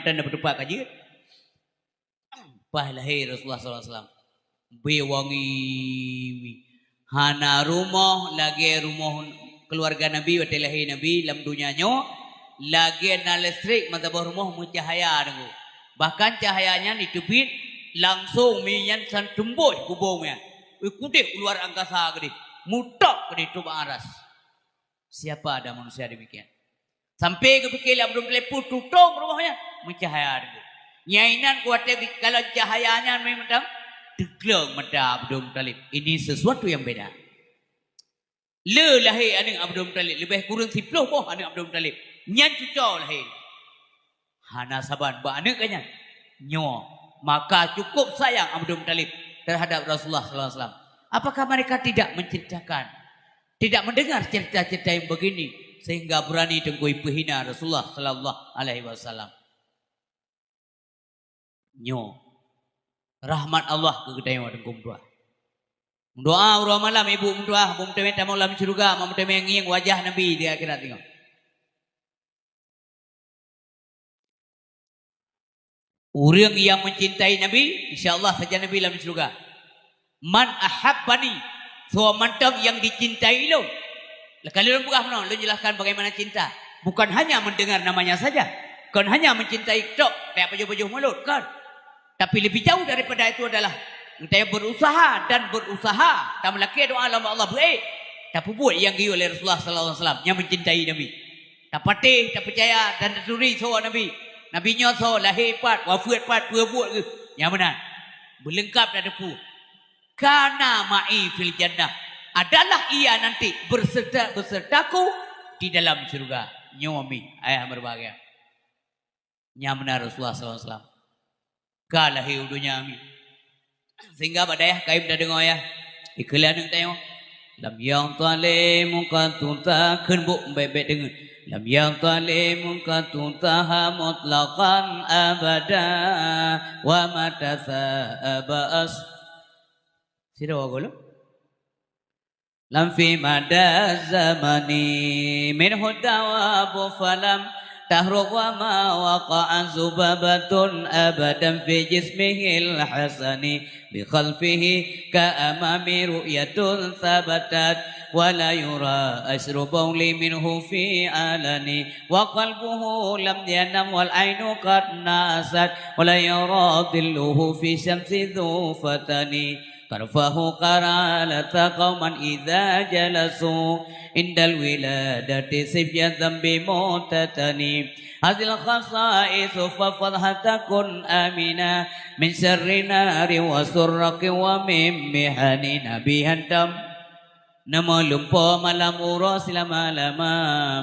mata nak berdepak kaji. Pas lahir Rasulullah SAW. Bewangi. Hana rumah lagi rumah keluarga Nabi waktu lahir Nabi dalam dunianya lagi na listrik mata rumah mu cahaya dengu. Bahkan cahayanya ditubit langsung minyan san tembus kubungnya. Kudip keluar angkasa gede. Mutak gede tu aras. Siapa ada manusia demikian? Sampai ke pikir Abdul Muttalib tutup rumahnya mencahaya dengu. Nyainan kuatnya kalau cahayanya memang tegeleng mata Abdul Muttalib. Ini sesuatu yang beda. Le lahir anak Abdul Muttalib. Lebih kurang 10 boh anak Abdul Muttalib. Nyan cucau lahir. Hana saban ba anak kanya. Nyo. Maka cukup sayang Abdul Muttalib terhadap Rasulullah SAW. Apakah mereka tidak menceritakan, tidak mendengar cerita-cerita yang begini sehingga berani tenggui penghina Rasulullah SAW? Nyo. Rahmat Allah ke kita yang ada kumpulan. Doa urang malam ibu mendoa, bum temen tamu dalam surga, mam temen ngiang wajah Nabi di akhirat tengok. Orang yang mencintai Nabi, insyaallah saja Nabi dalam surga. Man ahabbani, so mantap yang dicintai lo. Kalau lu buka mana, lu jelaskan bagaimana cinta. Bukan hanya mendengar namanya saja, bukan hanya mencintai tok, kayak baju-baju mulut kan. Tapi lebih jauh daripada itu adalah kita berusaha dan berusaha. Tak melaki doa Allah baik. Tak buat yang diu oleh Rasulullah SAW yang mencintai Nabi. Tak patih, tak percaya dan terturi soal Nabi. Nabi nyoso lahir pat, wafat pat, buat ke? Yang benar. Berlengkap dan depu. Kana ma'i fil jannah. Adalah ia nanti bersertaku di dalam surga. Nyomi ayah berbahagia. Yang benar Rasulullah SAW. Kalah hidupnya amin. Sehingga pada ya kaib dah dengar ya. Iklan yang tengok. Lam yang talimu katuta kenbuk baik-baik dengar. Lam yang talimu katuta mutlaqan abada wa matasa abas. Sira wagolo. Lam fi mada zamani min hudawabu falam tahruq wa ma waqa'a zubabatun abadan fi jismihil hasani bi khalfihi ka amami ru'yatun thabatat wa la yura asru bawli minhu fi alani wa qalbuhu lam yanam wal ainu qad nasat wa la yura dhilluhu fi syamsi dhu fatani tarfahu qaralata qauman idza jalasu indal wiladati sibjatan bimutatani hadil khasaisu fafadhatakun amina min syarri nari wa surraqi wa min mihani nabi hantam nama lupa malam uras lama-lama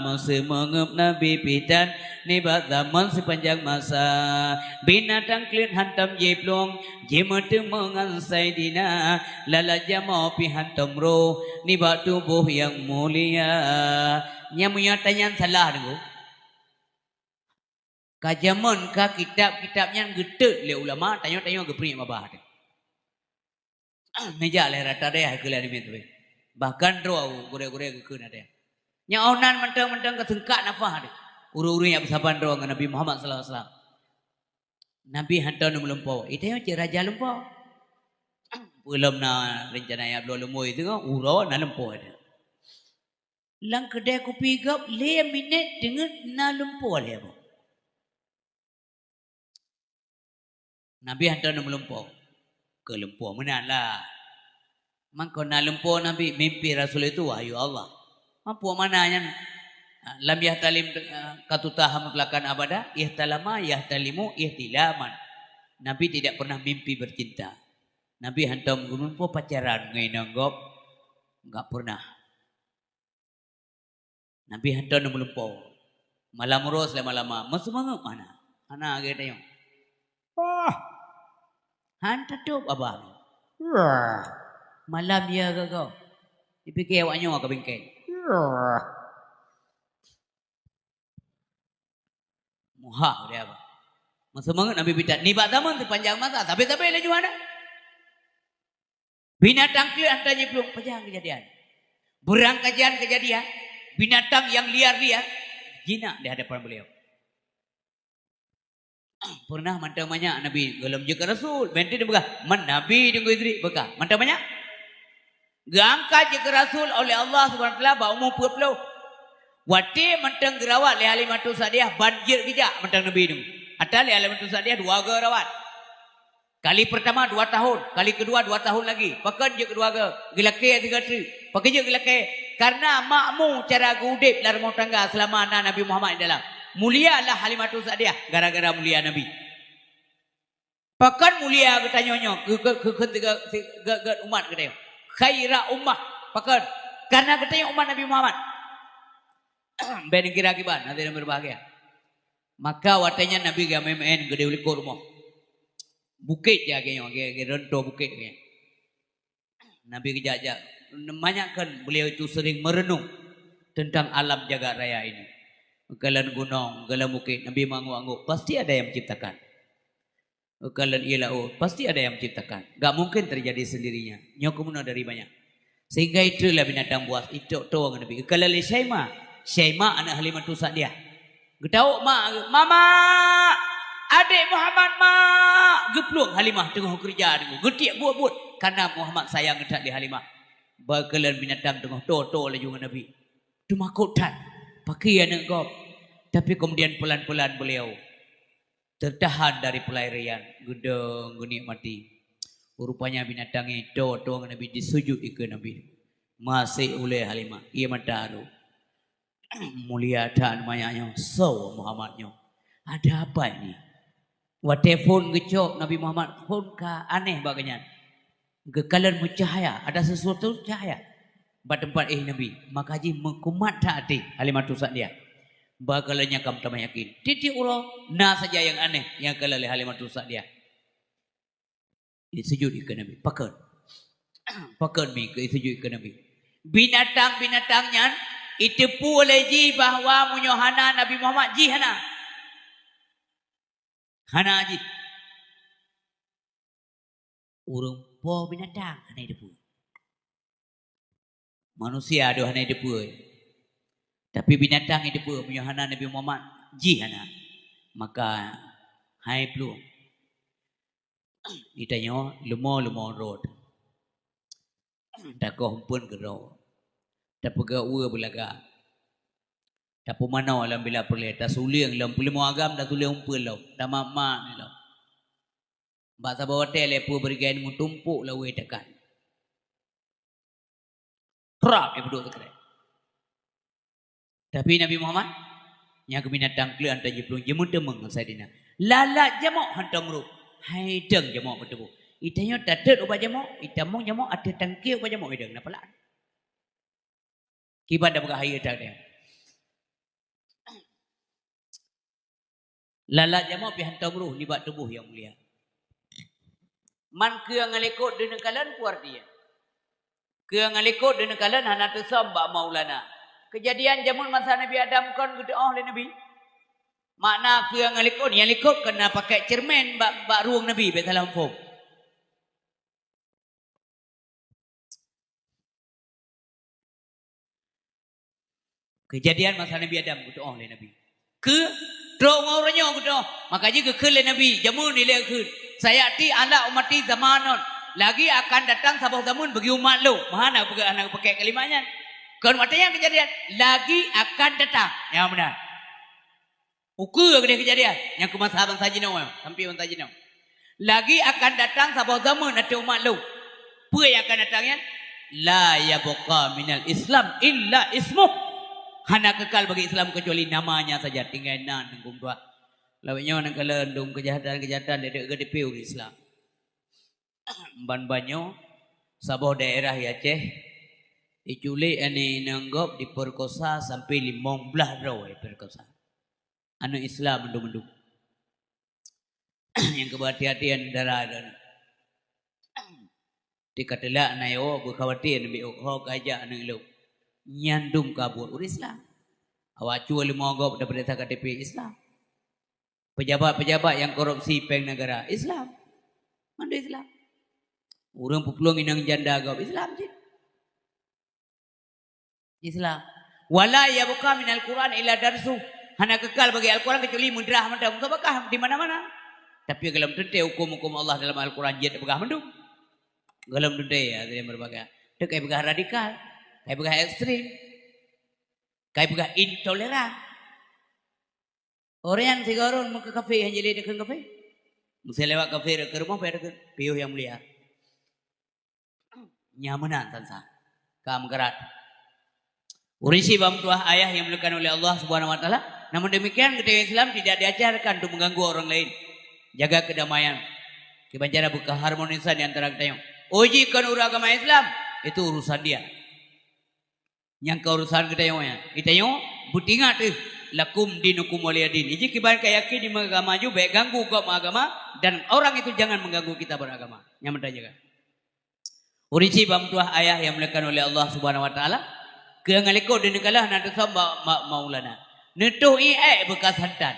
masa mengup Nabi pitan nibat zaman sepanjang masa binatang klit hantam jeplong jematu mengansai dina lala jama pi hantam roh nibat tubuh yang mulia nyamunya tanya salah dengo kajaman ka kitab-kitabnya gede le ulama tanya-tanya gepri mabah de meja le rata deh kelar di metu bahkan roh gure-gure keun ada nya onan mentang-mentang kesengkak nafah de uru-uru yang bersaban roh dengan Nabi Muhammad sallallahu alaihi wasallam Nabi hantar nu melampau itu yang raja lempau belum na rencana yang belum lemoi itu kan uro na lempau ada lang kedai kopi gap le minit dengan na lempau le apa Nabi hantar nu melampau ke lempau menanlah mangko na lempau Nabi mimpi Rasul itu wahyu Allah mampu mananya lam yahtalim katutah mutlakan abada ihtalama yahtalimu ihtilaman Nabi tidak pernah mimpi bercinta Nabi hantam gunung po pacaran ngai nanggop enggak pernah Nabi hantam mulumpau malam ros lama-lama masumang mana ana ge tayong hanta tu abang malam ya kau dipikir awaknya ke bengkel muha dia apa masa mangat Nabi bidat ni bak zaman panjang masa tapi le juana binatang liar antanya belum panjang kejadian berang kejadian binatang yang liar-liar jinak di hadapan beliau Pernah mantang banyak Nabi gelam je ke Rasul. Benti dia bekah. Man Nabi dengan isteri bekah. Mantang banyak. Geangkat je ke Rasul oleh Allah SWT ba umur 40. Wati mantang gerawat le Halimatu Sa'diyah banjir kejak mantang Nabi ni. Atal le Halimatu Sa'diyah 2 gerawat. Kali pertama 2 tahun, kali kedua 2 tahun lagi. Pakai je kedua ke gelake 3 tri. Pakai je gelake karena makmu cara gudip dalam rumah tangga selama anak Nabi Muhammad dalam. Mulia lah Halimatu Sa'diyah gara-gara mulia Nabi. Pakan mulia kita nyonyo ke umat kita. Khaira ummah pakan karena kita umat Nabi Muhammad. Ben kira kiban nanti yang berbahagia. Maka watanya Nabi gamen gede uli kurmo. Bukit ya kayaknya, kayak rento bukit kayaknya. Nabi kejajah. Namanya kan beliau itu sering merenung tentang alam jagat raya ini. Kalian gunung, kalian bukit, Nabi mangu-angu, pasti ada yang menciptakan. Kalian ilau, pasti ada yang menciptakan. Gak mungkin terjadi sendirinya. Nyokumuna dari banyak. Sehingga itulah binatang buas. Itu tuang Nabi. Kalian lihat Syaimah anak Halimatu Sa'diyah. Getau mama, adik Muhammad geplung Halimah tengah kerja tengah. Getiak buat-buat. Karena Muhammad sayang ngetak di Halimah. Bakalan binatang tengah to lah juga Nabi. Itu makutan. Pakai anak kau. Tapi kemudian pelan-pelan beliau tertahan dari pelarian. Gedeng, genik mati. Rupanya binatang itu doang Nabi disujud ke Nabi. Masih oleh Halimah. Ia mataru. Mulia dan namanya. So Muhammadnya. Ada apa ini? Watefon gecok Nabi Muhammad pun aneh bagainya. Kekalian bercahaya. Ada sesuatu cahaya. Tempat Nabi maka haji mengkumat taati Halimatu Sa'diyah bakalanya kamu tak yakin titi ulo na saja yang aneh yang kalale Halimatu Sa'diyah sujud ke Nabi pakai mi ke sujud ke Nabi binatang-binatangnya itu boleh ji bahwa munyohana Nabi Muhammad ji hana ji urung po binatang hana itu manusia ada hana hidup tapi binatang hidup punya hana Nabi Muhammad jihana maka hai belum ditanya lumo road tak kau pun gerau tak pega ua belaga tak pemana alam bila perle tak suliang lam pulimo agam tak suliang umpul lau tak mama ni lau bahasa bawa tele pu berikan mutumpuk lau tekan Terap dia berdua terkena. Tapi Nabi Muhammad yang binatang kelu hantar jeplung jemur demeng Saidina. Lalat jamuk hantar meruk. Hai deng jamuk bertemu. Itanya dadat ubah jamuk, itamong jamuk ada tangki ubah jamuk ideng napalah. Kibat dah berkah hari tak dia. Lalat jamuk pi hantar meruk libat tubuh yang mulia. Man ke ngalekot dengan kalian kuar dia. Ke ngalikut dengan kalian hana tusam Mbak Maulana. Kejadian zaman masa Nabi Adam kan gede oleh Nabi. Makna ke ngalikut, yang likut kena pakai cermin bak ruang Nabi betul lampung. Kejadian masa Nabi Adam gede oleh Nabi. Ke terong orangnya gede. Maka jika ke Nabi jamun nilai ke. Saya ti ala umati zamanon. Lagi akan datang sabah zaman bagi umat lu. Mana anak pakai kalimatnya. Kalau matanya kejadian. Lagi akan datang. Yang benar. Ukur ke kejadian. Yang kemasahaban sajinau. Sampai orang sajinau. Lagi akan datang sabah zaman nanti umat lu. Apa yang akan datangnya? La yabqa minal Islam illa ismuh. Hana kekal bagi Islam kecuali namanya saja. Tinggal nan. Lawaknya nak kalendung kejahatan-kejahatan. Dia dekat DPU Islam. Ban banyo sabah daerah Aceh diculik ani nanggop diperkosa sampai 15 raw perkosa anu Islam mendung-mendung yang kebatian darah dan dikatela nayo berkhawatir nabi oh kaja anu lu nyandung kabur Islam awak cual monggop daripada KTP Islam pejabat-pejabat yang korupsi peng negara Islam mana Islam. Orang pepulung inang janda agak Islam sih. Islam. Wala yabqa minal Quran illa darsu. Hana kekal bagi Al-Quran kecuali mudrah mudah. Untuk bakah di mana-mana. Tapi galam tente hukum-hukum Allah dalam Al-Quran jet begah mendung. Galam tente ya dia berbagai. Dia kayak begah radikal, kayak begah ekstrim, kayak begah intoleran. Orang yang tiga orang mau ke kafe yang jadi dekat kafe. Mesti lewat kafe ke rumah pada ke piuh yang mulia. Nyamanan tansa. Kam gerat. Urisi bam tuah ayah yang dimuliakan oleh Allah Subhanahu wa taala. Namun demikian kita Islam tidak diajarkan untuk mengganggu orang lain. Jaga kedamaian. Kebanyakan buka harmonisan di antara kita yang uji kan agama Islam itu urusan dia. Yang ke urusan kita yang kita yang butingat lakum dinukum waliyadin. Jadi kibar yakin di agama ju baik ganggu kau agama dan orang itu jangan mengganggu kita beragama. Yang mendaja kan. Urici bam tuah ayah yang dimuliakan oleh Allah Subhanahu wa taala. Ke ngaliko di negala nanti sama maulana. Netuh bekas hantan.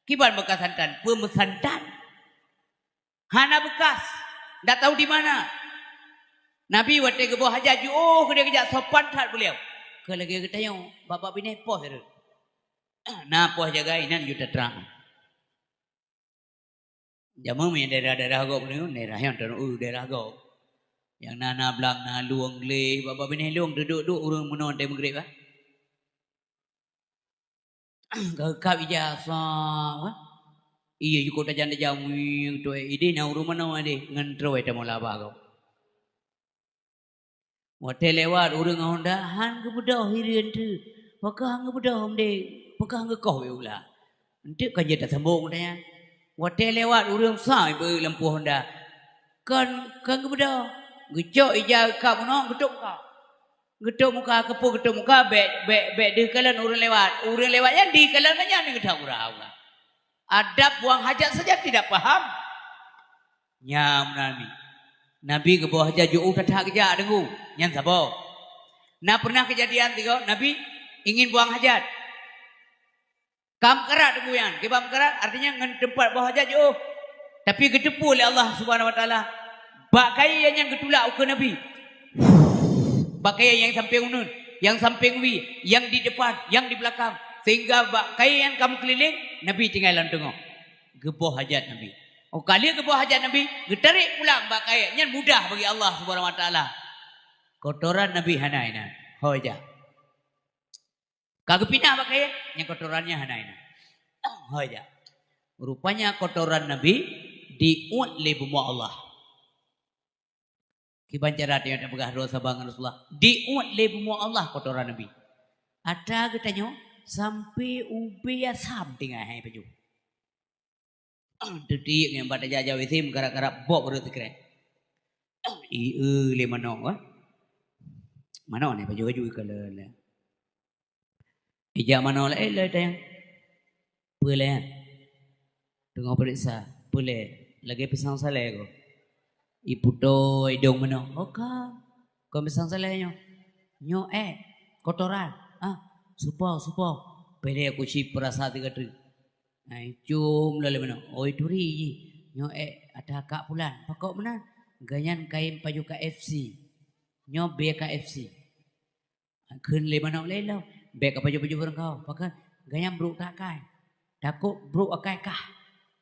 Kibar bekas hantan, pemesantan. Hana bekas, tak tahu di mana. Nabi waktu ke bawah hajat, dia kejap sopan tak beliau. Kalau lagi kita yang bapak bini poh itu. Nah poh jaga inan juta terang. Jamu punya daerah-daerah gok ni, daerah yang daerah gok. Yang nana belang, na luang leh, bapak bini luang duduk urang menon dia mengerik lah. Kau ijazah, iya juga tak janda jamu tu. Ide na urut mana ade ngantro itu mula bago. Waktu lewat urang Honda, han kemudah hirian tu, pakang kemudah homde, pakang kau beula. Nanti kan jadi sambung dia. Waktu lewat urang sai lampu Honda, kan kemudah, gejok ijazah kau mana geduk kau. Geduk muka kepu geduk muka be di kalan urang lewat yang di kalan aja ni gedang urang. Adab buang hajat saja tidak paham. Nyam Nabi ke bawah hajat jauh kata kerja dengu. Yang sabo. Nah pernah kejadian tiga Nabi ingin buang hajat. Kam kerat dengu yang. Kebam kerat artinya ngan tempat bawah hajat jauh. Tapi gedepu oleh Allah Subhanahu wa taala. Bak kaya yang getulak ke Nabi. Bakaya yang samping unun, yang samping wi, yang di depan, yang di belakang. Sehingga bakaya yang kamu keliling, Nabi tinggal tengok. Geboh hajat Nabi. Oh kali geboh hajat Nabi, getarik pulang bakaya. Yang mudah bagi Allah Subhanahu wa taala. Kotoran Nabi hanaina. Hoja. Kagak pindah bakaya, yang kotorannya hanaina. Hoja. Rupanya kotoran Nabi diuat oleh Allah. Kibancara dia nak pegah dosa bangan Rasulullah. Diuat lebu Allah kotoran Nabi. Ada katanya sampai ubi asam tinggal hai baju. Detik yang pada jajah wisim gara-gara bok berut keren. Le mana mana ni baju kalau le. Ija mana le tayang. Boleh. Tengok periksa. Boleh. Lagi pisang saleh ko. Ibu do idong mana? Oka. Kau misang salahnya. Nyo kotoran. Supo. Pede aku si perasa tiga tu. Cum lalu mana? Oi duri. Nyo ada kak pulan. Pakok mana? Ganyan kain baju KFC. Nyo BKFC. Kun le mana le lo. Bek baju orang kau. Pakai ganyan bro tak kai. Takut bro akai kah?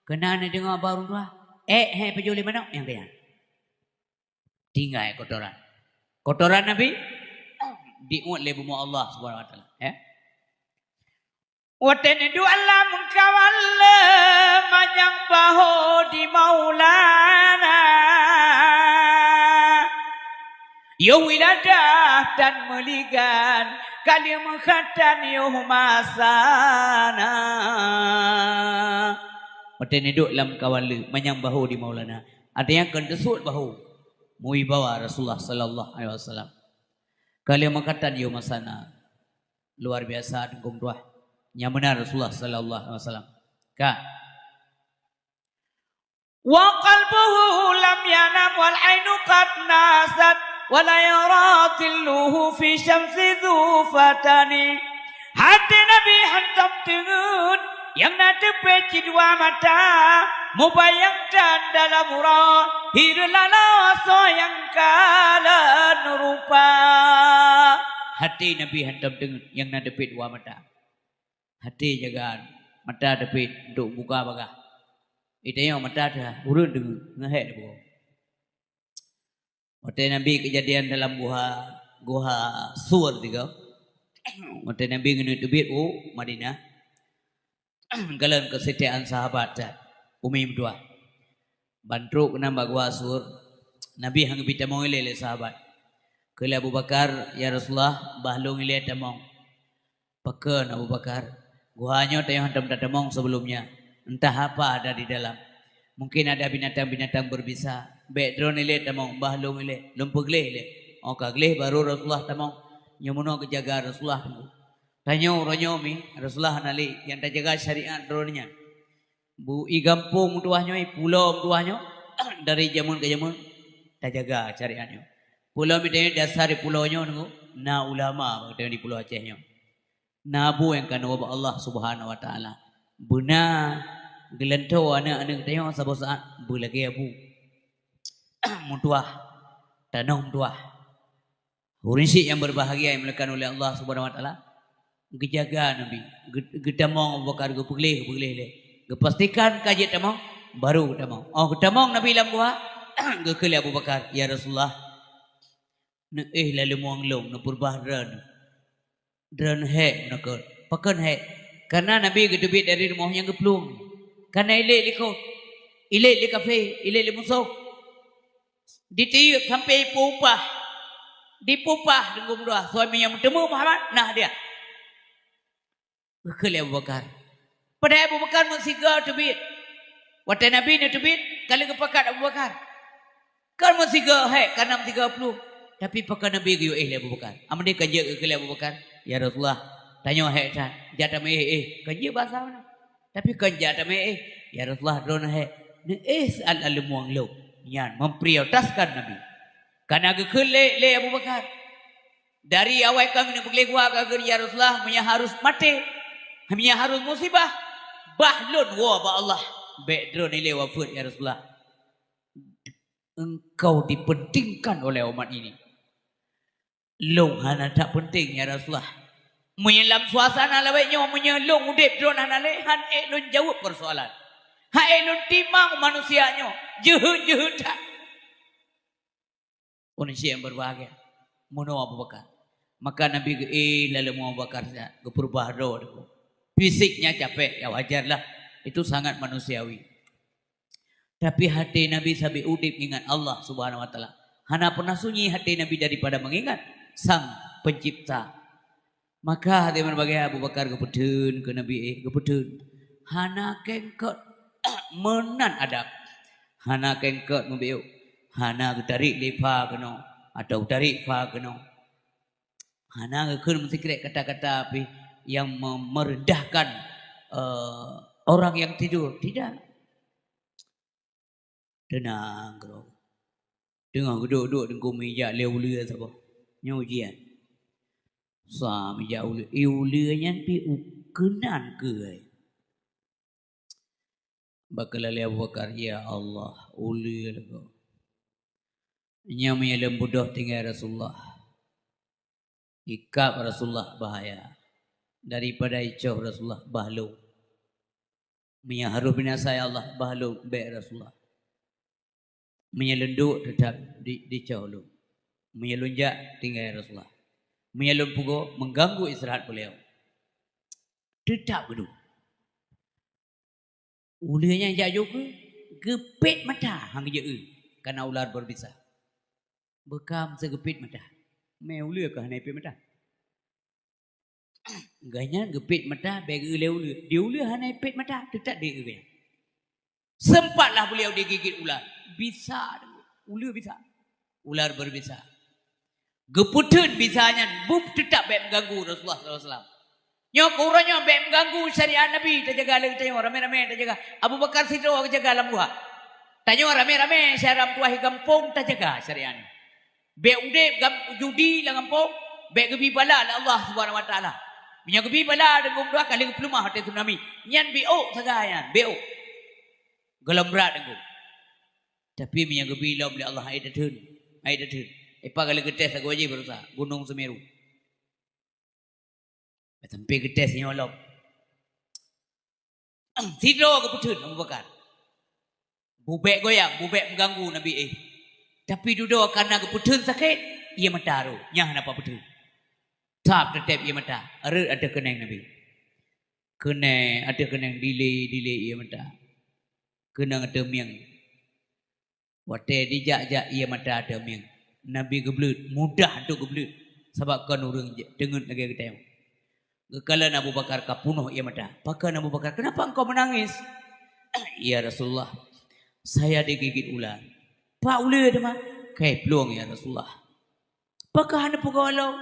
Kena ni dengar baru tu. Baju le mana? Yang ganyan. Tinggal kotoran. Kotoran Nabi diuat oleh Allah Subhanahu wa taala. Watene du Allah mengkawal manyang baho di Maulana. Yo wiladah dan meligan kali menghatan yo masana. Watene du lam kawal manyang baho di Maulana. Ada yang kendesut bahu. Mui bawa Rasulullah sallallahu alaihi wasallam. Kali makatan yo masana. Luar biasa dengkum tuah. Yang benar Rasulullah sallallahu alaihi wasallam. Ka. Wa qalbuhu lam yanam wal ainu qad nasat wa la yaratilluhu fi syamsi dzufatani. Hati Nabi hantam tengun yang nadepe dua mata mubayangkan dalam murah hirlala soyang kala rupa. Hati Nabi hantam dengan yang nadepe dua mata. Hati jagaan mata depit untuk buka bagah. Itu yang mata dah urun dengan ngehek dia. Waktu Nabi kejadian dalam guha Sur juga. Waktu Nabi ngene tubit Madinah. Kalian kesetiaan sahabat Umi dua. Bantu kena gua Sur. Nabi hang bita mau ile sahabat. Kala Abu Bakar ya Rasulullah bahlung ile tamong. Pakeun Abu Bakar. Guanya tayang hantam tamong sebelumnya. Entah apa ada di dalam. Mungkin ada binatang-binatang berbisa. Bek drone ile tamong bahlung ile, lumpugleh ile. Kagleh baru Rasulullah tamong. Nyamuno kejaga Rasulullah. Tanyo ronyo mi Rasulullah nali yang terjaga syariat dronenya. Bu igampung tuahnya pulau tuahnya dari zaman ke zaman terjaga syariatnya. Pulau mi dasar pulaunya nunggu na ulama di pulau Acehnya. Nabu yang kan wabah Allah Subhanahu wa taala. Buna gelento anak-anak tanya sabosa bulagi abu. Mutuah tanong tuah. Urinsi yang berbahagia yang melekan oleh Allah Subhanahu wa taala. Gejaga Nabi, gedamong Abu Bakar gepulih le. Gepastikan kaji tamong baru tamong. Gedamong Nabi lam gua gekeli Abu Bakar, ya Rasulullah. Ne lalu muang long ne purbah dran he nakot. Pakan he. Karena Nabi gedebit dari rumahnya geplung. Karena ile liko. Ile li kafe, ile li musuh. Ditiup sampai pupah. Dipupah dengan doa suami yang bertemu Muhammad nah dia. Gekeli Abu Bakar. Pada Abu Bakar mensiga tubit. Waktu Nabi ni tubit kali kepakat Abu Bakar. Kan mensiga karena mensiga puluh. Tapi pakai Nabi giyo Abu Bakar. Amde kerja gekeli Abu Bakar. Ya Rasulullah. Tanya tak. Jata me kerja bahasa mana? Tapi kerja tak me Ya Rasulullah drone ne al-alimuang lo. Yan memprioritaskan Nabi. Karena gekeli Abu Bakar. Dari awal kami nak pergi gua ke ya Rasulullah punya harus mati. Punya harus musibah. Bahlun wa ba Allah. Bedron ile wafat ya Rasulullah. Engkau dipentingkan oleh umat ini. Long hana tak penting ya Rasulullah. Menyelam suasana lawaknya menyelong udip drone hana le han elun jawab persoalan. Ha elun timang manusianya. Jeut tak. Manusia yang berbahagia. Mono Abu Bakar. Maka Nabi lalu Abu Bakar berubah doa. Fisiknya capek, ya wajarlah. Itu sangat manusiawi. Tapi hati Nabi sampai udip ingat Allah Subhanahu wa taala. Hana pernah sunyi hati Nabi daripada mengingat Sang Pencipta. Maka hati berbagai Abu Bakar kepedun ke Nabi kepedun. Hana kengkot menan adab. Hana kengkot membiuk. Hana tarik lepa kena atau tarik fa kena. Hana ngekun mesti kira kata-kata api yang merendahkan orang yang tidur. Tidak. Tenang kau. Dengar duduk dengan meja leulia siapa? Nyujian. Sa meja ulianya pi ukenan ke. Bakal Abu Bakar ya Allah ulia kau. Nyamanya lembudoh tinggal Rasulullah. Ikap Rasulullah bahaya. Daripada icoh Rasulullah bahlu. Menyaharuh binasa ya Allah bahlu baik Rasulullah. Menyelunduk tetap dicoh lu. Menyelunjak tinggal Rasulullah. Menyelumpugo mengganggu istirahat beliau. Tetap begitu. Ulianya jauh ke gepit mata hang je karena ular berbisa. Bekam segepit mata. Meulia ke hanai pe mata. Ganya gepit mata bagi ulia. Dia ulia hanai pet mata tetap dia gaya. Sempatlah beliau digigit ular. Bisa ulia bisa. Ular berbisa. Geputun bisanya bub tetap baik mengganggu Rasulullah sallallahu alaihi wasallam. Nyok orangnya baik mengganggu syariat Nabi terjaga lagi tanya rame-rame terjaga. Abu Bakar Siddiq terjaga alam buah. Tanya rame-rame syariat tuah kampung terjaga syariatnya. Be ude gam judi la ngampau be gebi bala la Allah Subhanahu wa taala minya gebi bala dengan doa kali pelumah hati tsunami nyan bo sagayan bo gelembrat dengan tapi minya gebi la boleh Allah ai datun epa kali getes sagoje berusa Gunung Semeru sampai getes nyolop sidro ke putun Abu Bakar Bubek goyang, bubek mengganggu Nabi Tapi duduk karena keputun sakit, ia mata tu. Nyah napa putun. Tap tetap ia mata. Ada kenang Nabi. Kenang, ada kenang delay ia mata. Kenang ada miang. Wate dijak-jak ia mata ada miang. Nabi geblut, mudah untuk geblut. Sebab kan orang dengut lagi kita. Kekala Abu Bakar kapunuh ia mata. Pakai Abu Bakar, kenapa engkau menangis? Ya Rasulullah, saya digigit ular. Pak ular itu mah, kayak peluang ya Rasulullah. Apakah anda pegawai?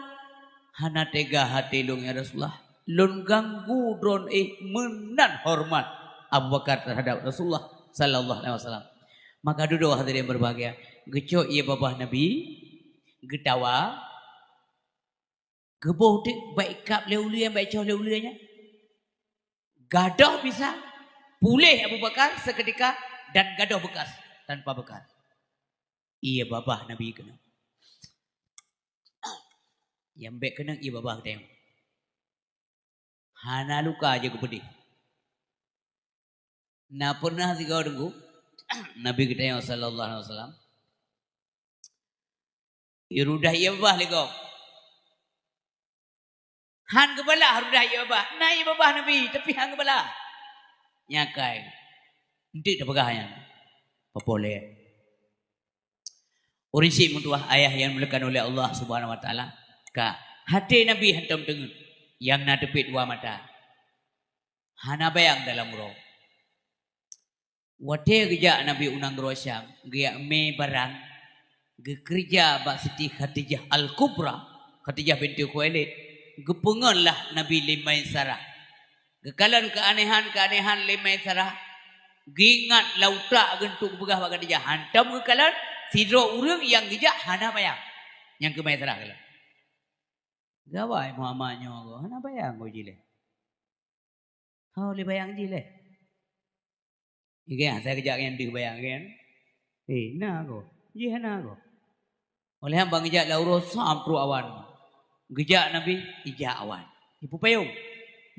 Hana tega hati long ya Rasulullah. Lon ganggu dron menan hormat Abu Bakar terhadap Rasulullah sallallahu alaihi wasallam. Maka duduk hadirin berbahagia. Gecok ia babah Nabi, getawa, geboh dik baik kap leulian baik coh leuliannya. Gadah bisa pulih Abu Bakar seketika dan gadah bekas tanpa bekas. Ia babah Nabi kena. Yang baik kena ia babah tengok. Hana luka aja kepedih. Na pernah si kau dengu Nabi kita yang sallallahu alaihi wasallam. Irudah ia babah lego. Han kepala harudah ia babah. Na ia babah Nabi tapi han kepala. Nyakai. Nanti dah pegahnya. Popole. Orisi mutuah ayah yang dimuliakan oleh Allah Subhanahu wa taala. Ka hati Nabi hantam dengut yang nadepit dua mata. Hana bayang dalam roh. Wate kerja Nabi unang rosyam, gaya me barang, gekerja bak Siti Khadijah Al-Kubra, Khadijah binti Khuwailid, gepengenlah Nabi limai sarah. Gekalan keanehan limai sarah, gingat lautak gentuk begah bak Khadijah, hantam gekalan, sidro urang yang gejak hana bayang, yang kemai sarah kalan. Gawai Muhammadnya aku, hana bayang kau jile. Kau le bayang jile. Iya, saya kejak yang dibayang kan. Nah aku, iya nah aku. Oleh hamba ngejak lauro sampru awan. Gejak Nabi, ijak awan. Ibu payung.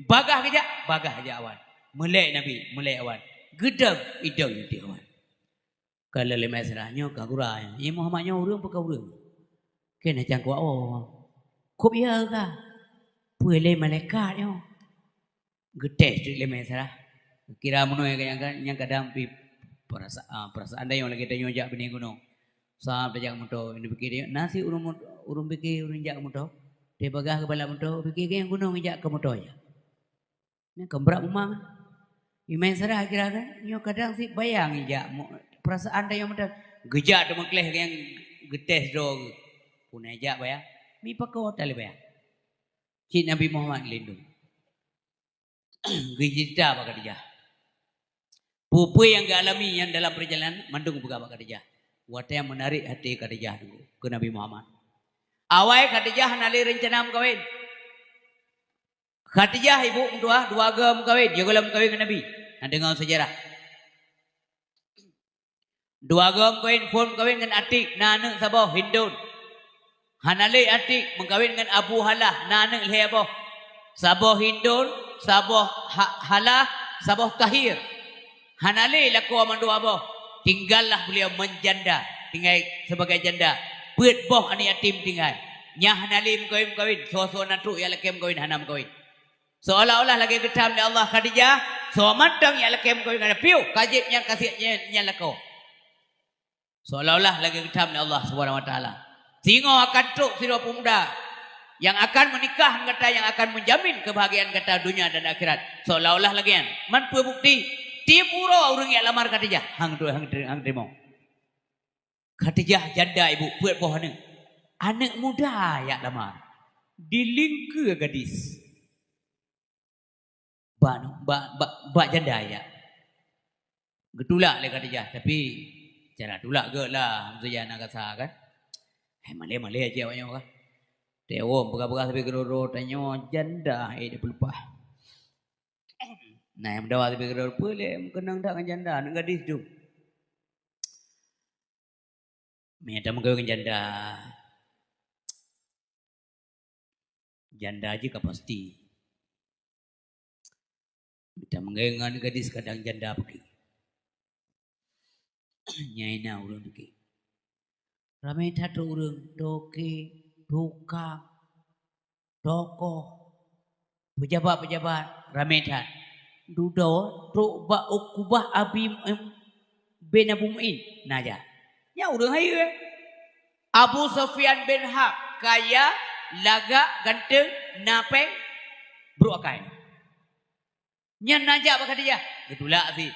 Bagah gejak awan. Melek Nabi, melek awan. Gedang, idang di awan. Kalau lemah serahnya kaguranya. Ia Muhammadnya urang apa urang? Kena jangkau awal. Kau biar kah? Boleh malaikatnya. Gede di lemah serah. Kira mano yang kadang perasaan ada yang lagi tanya jak benih gunung. Sahab jak muto ini pikir nasi urung pikir urung jak muto. Dia bagah kepala muto pikir yang gunung jak ke muto ya. Ini kembrak umang. Imain serah kira kan. Nyo kadang sih bayang jak perasaan ada yang muto. Gejak tu mengkleh yang getes dog. Punai jak bayang. Mi pakau tali bayang. Cik Nabi Muhammad lindung. Gejita bakal dia. Pupui yang dialami yang dalam perjalanan mandung buka Khadijah. Wata yang menarik hati Khadijah dulu ke Nabi Muhammad. Awal Khadijah nali rencana kawin. Khadijah ibu dua agam kawin. Dia gulam kawin ke Nabi. Nah, dengar sejarah. Dua agam kawin pun kawin dengan Atik. Nana sabah Hindun. Hanali Atik mengkawin dengan Abu Halah. Nana lehabo. Sabah Hindun. Sabah Halah. Sabah Tahir. Hanali laku amandu aboh. Tinggallah beliau menjanda. Tinggal sebagai janda. Buat boh ani yatim tinggal. Nyah hanali mengkawin. So natu ya laki mengkawin hanam mengkawin. Seolah-olah lagi ketam oleh Allah Khadijah. So mantang ya laki mengkawin. Piu kajibnya kasihnya laku. Seolah-olah lagi ketam oleh Allah Subhanahu wa taala. Singo akan truk siro pemuda. Yang akan menikah kata yang akan menjamin kebahagiaan kata dunia dan akhirat. Seolah-olah lagi man bukti. Tiap orang yang lamar Khadijah. Hang terima. Khadijah janda ibu. Buat boh anak. Anak muda yang lamar. Dilingku gadis. Bak janda ya. Getulak le Khadijah. Tapi. Cara tulak ke lah. Maksudnya nak kata kan. Malay aja awaknya kan. Dewa bekas-bekas tapi geroro. Tanya janda. Dia pelupah. Nah yang mendawa tapi kerana boleh kenang tak dengan janda nak gadis tu. Minta mengkawin janda. Janda aja kau pasti. Minta mengkawin gadis kadang janda pergi. Nyai na urang dikit. Ramai tato urang doke, tukang, tokoh, pejabat-pejabat, ramai tat. Dudo, truk ba ukubah abim bin Abu Mu'in. Naja. Ya urang hai ke? Abu Sufyan bin Harb kaya, lagak, ganteng, napeng, beruakai. Nyan najak bakal dia. Gedulak si.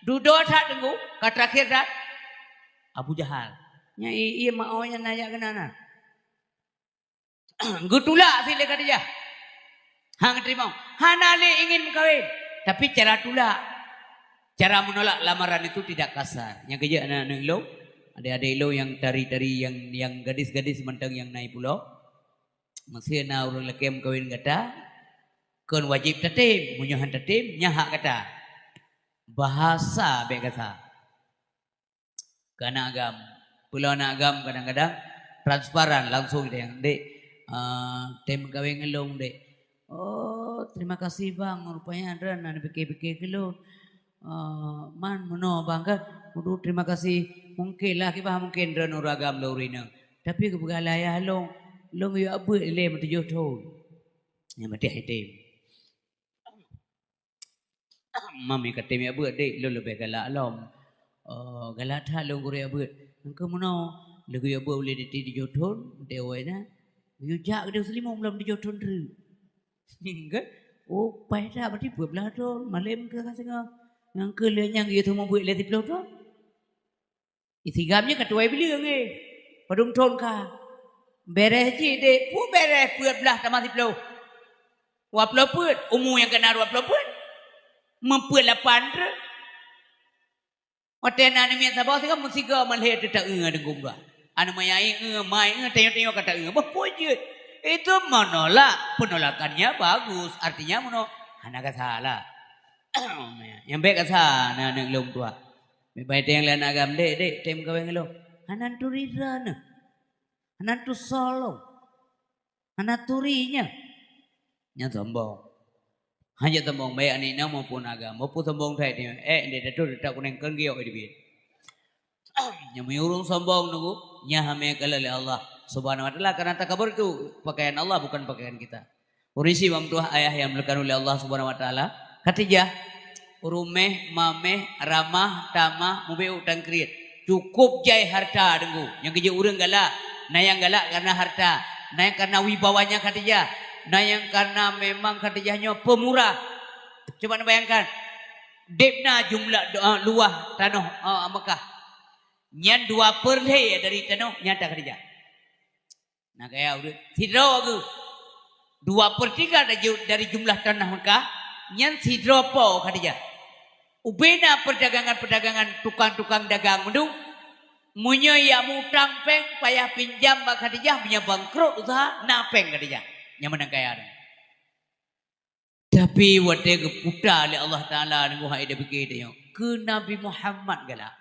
Dudo tak tunggu. Kat terakhir tak. Abu Jahal. Nya iya maunya najak kenana. Gedulak si dekat dia. Hang terima. Hanali ingin kawin. Tapi cara tulak. Cara menolak lamaran itu tidak kasar. Yang kerja anak-anak ilo. Ada-ada ilo yang tari-tari yang gadis-gadis mentang yang naik pulau. Masih na orang lekem kawin kata. Kon wajib tatim, munyahan tatim, nyahak kata. Bahasa baik kata. Karena agam, pulau anak agam kadang-kadang transparan langsung dia yang dek, tem kawin ngelong dek. Oh terima kasih bang, rupanya ada nak pikir-pikir kelong. Man meno bangga, mudah terima kasih. Mungkin lah kita mungkin dan orang agam lorina. Tapi kebegalayah long yo abu le matujuh tahun. Yang mati hitam. Mami kata mi abut dek lo lebih galak lom. Galak tha lo gure abut. Engkau mana lagu abut boleh di joton dewa na. Yo jak dia selimut belum di joton tu. Hingga oh pai dah berarti buat belah tu malam ke kasih yang ke le yang yo tu mau buat le di belah tu. Isi gamnya ketua beli nge. Padung ton ka. Beres je dek pu beres buat belah tamah di belah. Wa belah put umur yang kena wa belah put. Mempelapan tu. Hotel nani mian sabah sih kan musika malih tak dengan gumba. Anu mayai mai tengok-tengok kata apa je. Itu menolak, penolakannya bagus. Artinya mono anak salah. Yang baik salah anak lom tua. Baik yang lain agam dek tem kawin lom. Anak turirana. Anak tu solo. Anak turinya. Yang sombong. Hanya tembong baik ni nama maupun agama maupun tembong saya ni dia tu tak kuning kergiau ini. Yang menyuruh sombong nunggu nyahame kalau oleh Allah Subhanahu Wa Taala karena takabur itu pakaian Allah bukan pakaian kita. Urisi mamtuah ayah yang melakukan oleh Allah Subhanahu Wa Taala. Ketiga, urumeh, mameh, ramah, tamah, mubeu tangkrit. Cukup jai harta denggu. Yang kerja urang galak, nayang galak karena harta, nayang karena wibawanya ketiga. Nah yang karena memang Khadijahnya pemurah. Coba bayangkan. Depna jumlah luah tanah Mekah. Nyan 2/3 dari tanah nyata Khadijah. Nah kayak udah sidro aku. 2/3 dari jumlah tanah Mekah. Nyan sidro po Khadijah. Ubena perdagangan-perdagangan tukang-tukang dagang mendung. Munya ya mutang peng payah pinjam bak Khadijah punya bangkrut usaha napeng Khadijah. Yang menang kaya ada. Tapi waktu keputar oleh Allah Ta'ala nunggu hai dia fikir dia. Ke Nabi Muhammad galak.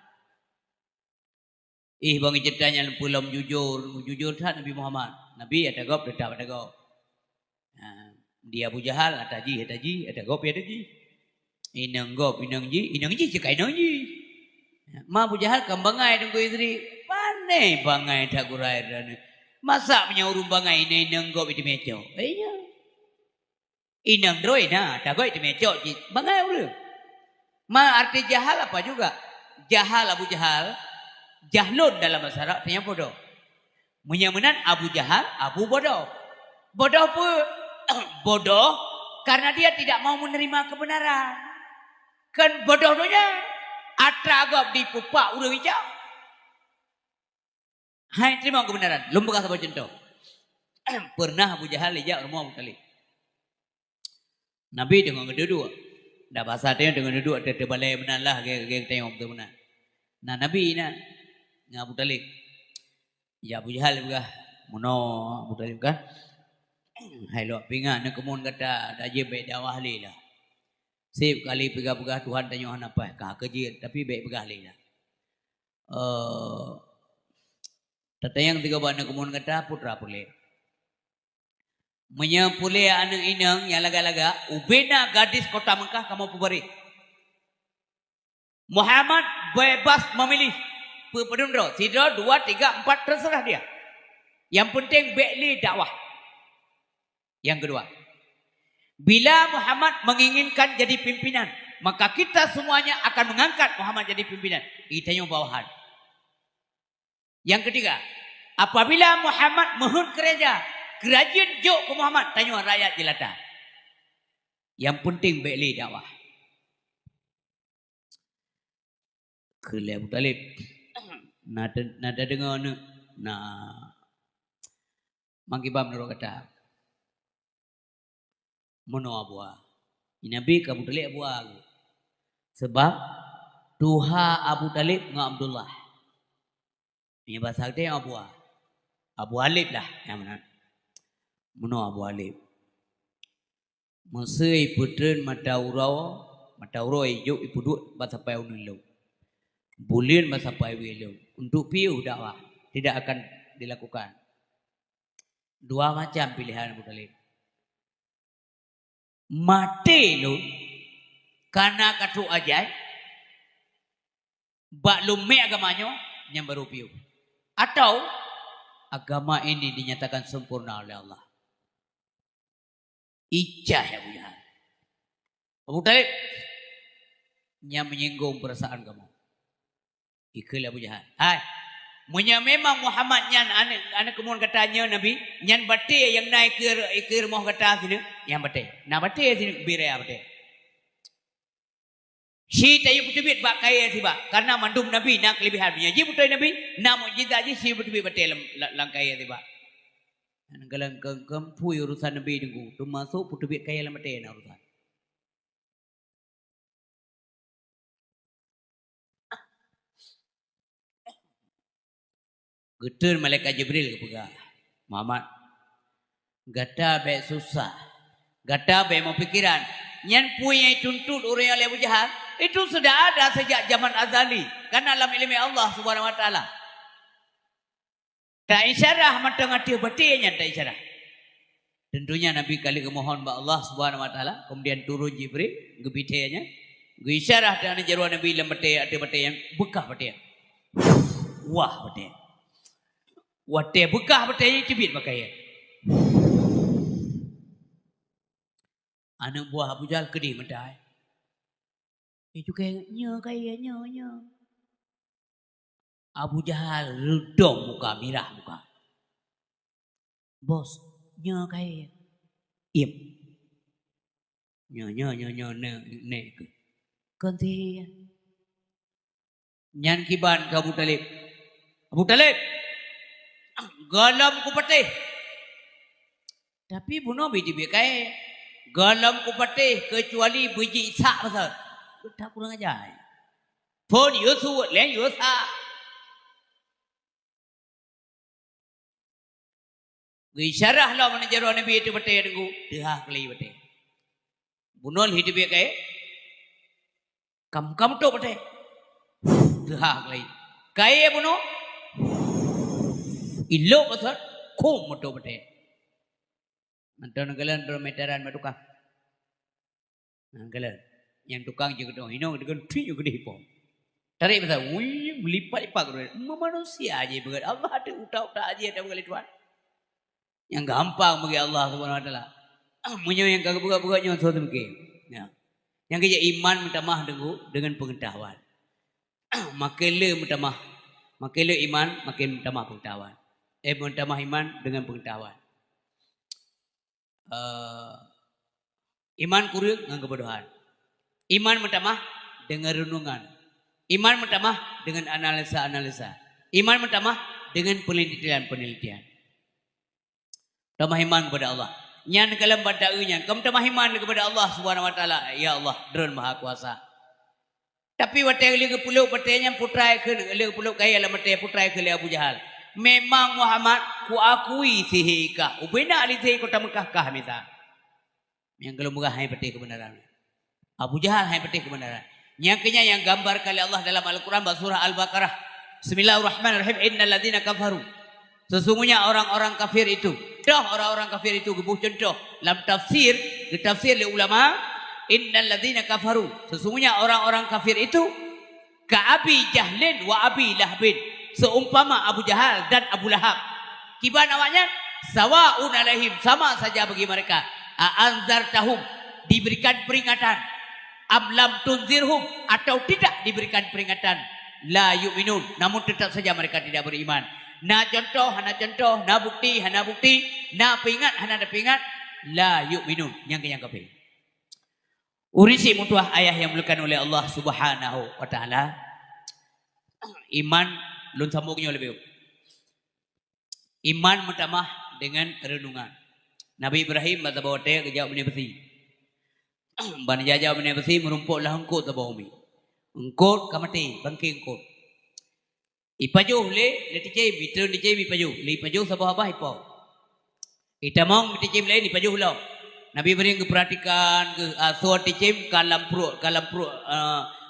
Bang ceritanya pulang jujur tak Nabi Muhammad. Nabi ada gop tetap ada gop. Dia Abu Jahal ada ji, ada gop ada ji. Inang gop, inang ji cekai inang ji. Ma Abu Jahal kambangai nunggu istri. Panai bangai tak kurai dan masa punya urung bangai ini nenggop itu meco. Iya. Inang droi na, tak kau itu meco. Bangai urung. Ma arti jahal apa juga? Jahal Abu Jahal. Jahlun dalam bahasa Arab artinya bodoh. Menyamakan Abu Jahal, Abu bodoh. Bodoh pun bodoh karena dia tidak mau menerima kebenaran. Kan bodohnya atragap di pupak urung hijau. Hai terima kebenaran. Lumpuh kasih contoh. Pernah Abu Jahal ejak rumah Abu Talib. Nabi dengan kedua. Dah bahasa dia dengan kedua. Dia terbalai benar lah. Dia tengok betul benar. Nah Nabi ini. Dengan Abu Talib. Ya Abu Jahal juga. Muno Abu Talib kan. Hai lo pingat. Nak kemun kata. Dah je baik dakwah li lah. Sip kali pegah-pegah Tuhan tanya apa. Kah kerja. Tapi baik pegah li lah. Tata yang tiga bana kemun kata putra pule. Menyepule anak inang yang laga-laga. Ubena gadis kota Mekah kamu pemberi. Muhammad bebas memilih. Pedundro. Sidra, 2, 3, 4 terserah dia. Yang penting beli dakwah. Yang kedua, bila Muhammad menginginkan jadi pimpinan, maka kita semuanya akan mengangkat Muhammad jadi pimpinan. Kita yang bawahan. Yang ketiga, apabila Muhammad mohon kerajaan jok ke Muhammad, tanya rakyat jelata. Yang penting beli dakwah. Kelih Abu Talib. Nada dengar ni. Nah. Mangkibam nurut kata. Mono abua. Nabi ke Abu Talib abua. Sebab Tuha Abu Talib dengan Abdullah. Ini bahasa dia abua. Abu Alib lah. Yang mana? Mono Abu Alib. Masa iputren mataurau ijuk ipudut bahasa payau nilau. Bulan bahasa payau nilau. Untuk piu dakwah tidak akan dilakukan. Dua macam pilihan Abu Talib. Mati lu karena katu ajai bak lume agamanya yang baru piu. Atau agama ini dinyatakan sempurna oleh Allah. Ijah Abu Jahal. Abu Talib yang menyinggung perasaan kamu. Ikil Abu Jahal. Hai, munya memang Muhammad nyan anak kemudian katanya Nabi nyan bate yang naik ke rumah kata sini yang bate. Nah bate sini birai bate. Si tayu putubit bak kaya si bak karena mandum Nabi nak kelebihan punya. Ji putai Nabi nak mukjizat ji si putubit bate lang kaya si bak. Nanggalang kempu urusan Nabi dengku. Tu masuk putubit kaya lam bate na urusan. Getur malaikat Jibril ke pegah. Muhammad. Gata baik susah. Gata baik mau pikiran. Yang punya tuntut orang oleh Abu Jahal. Itu sudah ada sejak zaman azali. Karena alam ilmi Allah subhanahu wa ta'ala. Tak isyarah mata ngati batinya tak isyarah. Tentunya Nabi kali kemohon ba Allah subhanahu wa ta'ala. Kemudian turun Jibril. Gebitanya. Isyarah dan jaruan Nabi dalam batai. Ada batai yang bekah batai. Wah batai. Wate bekah bertanya cebit pakai. Anak buah Abu Jahal kedih medai. Itu kayaknya. Abu Jahal redong muka, mirah muka. Bos, nya kayak. Im. Nya ne. Ganti. Nyan kiban ke Abu Talib. Abu Talib. Galam ku patih. Tapi bunuh biji bekai. Galam ku patih kecuali biji isak pasal. Tak kurang ajar. Pun Yusuf lain Yusuf. Isyarah lah mana jaruan Nabi itu patih dengu. Dah kelai patih. Bunuh hidup bekai. Kam tu patih. Dah kelai. Kaya bunuh. Ilo pasal kum moto bete. Mantan galan meteran tukang. Galan yang tukang juga dong. Ino dengan tri juga dihipom. Tarik pasal, wih melipat-lipat tu. Manusia aja begitu. Allah ada utak-utak aja ada begitu tuan. Yang gampang bagi Allah subhanahu wa taala. Munyo yang kagak buka-buka nyon suatu mungkin. Ya. Yang kerja iman minta maaf dengan pengetahuan. Makinlah minta maaf. Makinlah iman, makin minta maaf pengetahuan. Minta maaf iman dengan pengetahuan. Iman kurang dengan kebodohan. Iman minta maaf dengan renungan. Iman minta maaf dengan analisa-analisa. Iman minta maaf dengan penelitian-penelitian. Minta maaf iman kepada Allah. Nyan kalam badaunya, kamu minta maaf iman kepada Allah Subhanahu wa taala. Ya Allah, Dron Maha Kuasa. Tapi watai le pulau batenya putrai ke le pulau kaya la mate putrai ke le Abu Jahal. Memang Muhammad ku akui sihika. Ubena ali sih kota Mekah kah minta. Yang kalau murah hai peti kebenaran. Abu Jahal hai peti kebenaran. Yang kenya yang gambar kali Allah dalam Al-Quran surah Al-Baqarah. Bismillahirrahmanirrahim. Innal ladzina kafaru. Sesungguhnya orang-orang kafir itu. Dah orang-orang kafir itu gebuh contoh. Dalam tafsir, ditafsir oleh ulama, innal ladzina kafaru. Sesungguhnya orang-orang kafir itu Ka Abi Jahlin wa Abi Lahabin. Seumpama Abu Jahal dan Abu Lahab. Kiban awaknya sawa'un alaihim, sama saja bagi mereka. Anzartahum, diberikan peringatan. Amlam tunzirhum, atau tidak diberikan peringatan. La yu'minun, namun tetap saja mereka tidak beriman. Na contoh, na bukti, na peringat, hana peringat. La yu'minun, yang kafir. Urisi mutuah ayah yang dimuliakan oleh Allah Subhanahu wa taala. Iman lun sambungnya lebih. Iman bertambah dengan renungan. Nabi Ibrahim kata bahawa dia kejauh benda besi. Bana jajah benda besi merumpuklah engkau ke bawah mi. Engkau kamati bangking engkau. Ipajuh le ticim bitun ticim ipajuh. Le ipajuh sabah abah ipau. Itamong ticim lain ipajuh lah. Nabi Ibrahim perhatikan ke asuh ticim kalam perut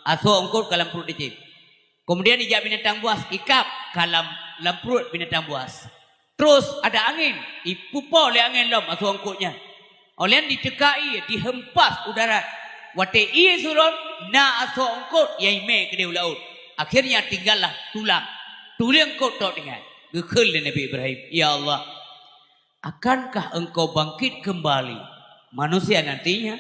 asuh engkau kalam perut ticim. Kemudian ijak binatang buas ikap kalam perut binatang buas. Terus ada angin, ipupau oleh angin lom asuh angkutnya. Oleh ditekai, dihempas udara. Wate ia surun na asuh angkut yang ime ke dia laut. Akhirnya tinggallah tulang. Tulang angkut tak dengan. Gekul Nabi Ibrahim, ya Allah, akankah engkau bangkit kembali manusia nantinya?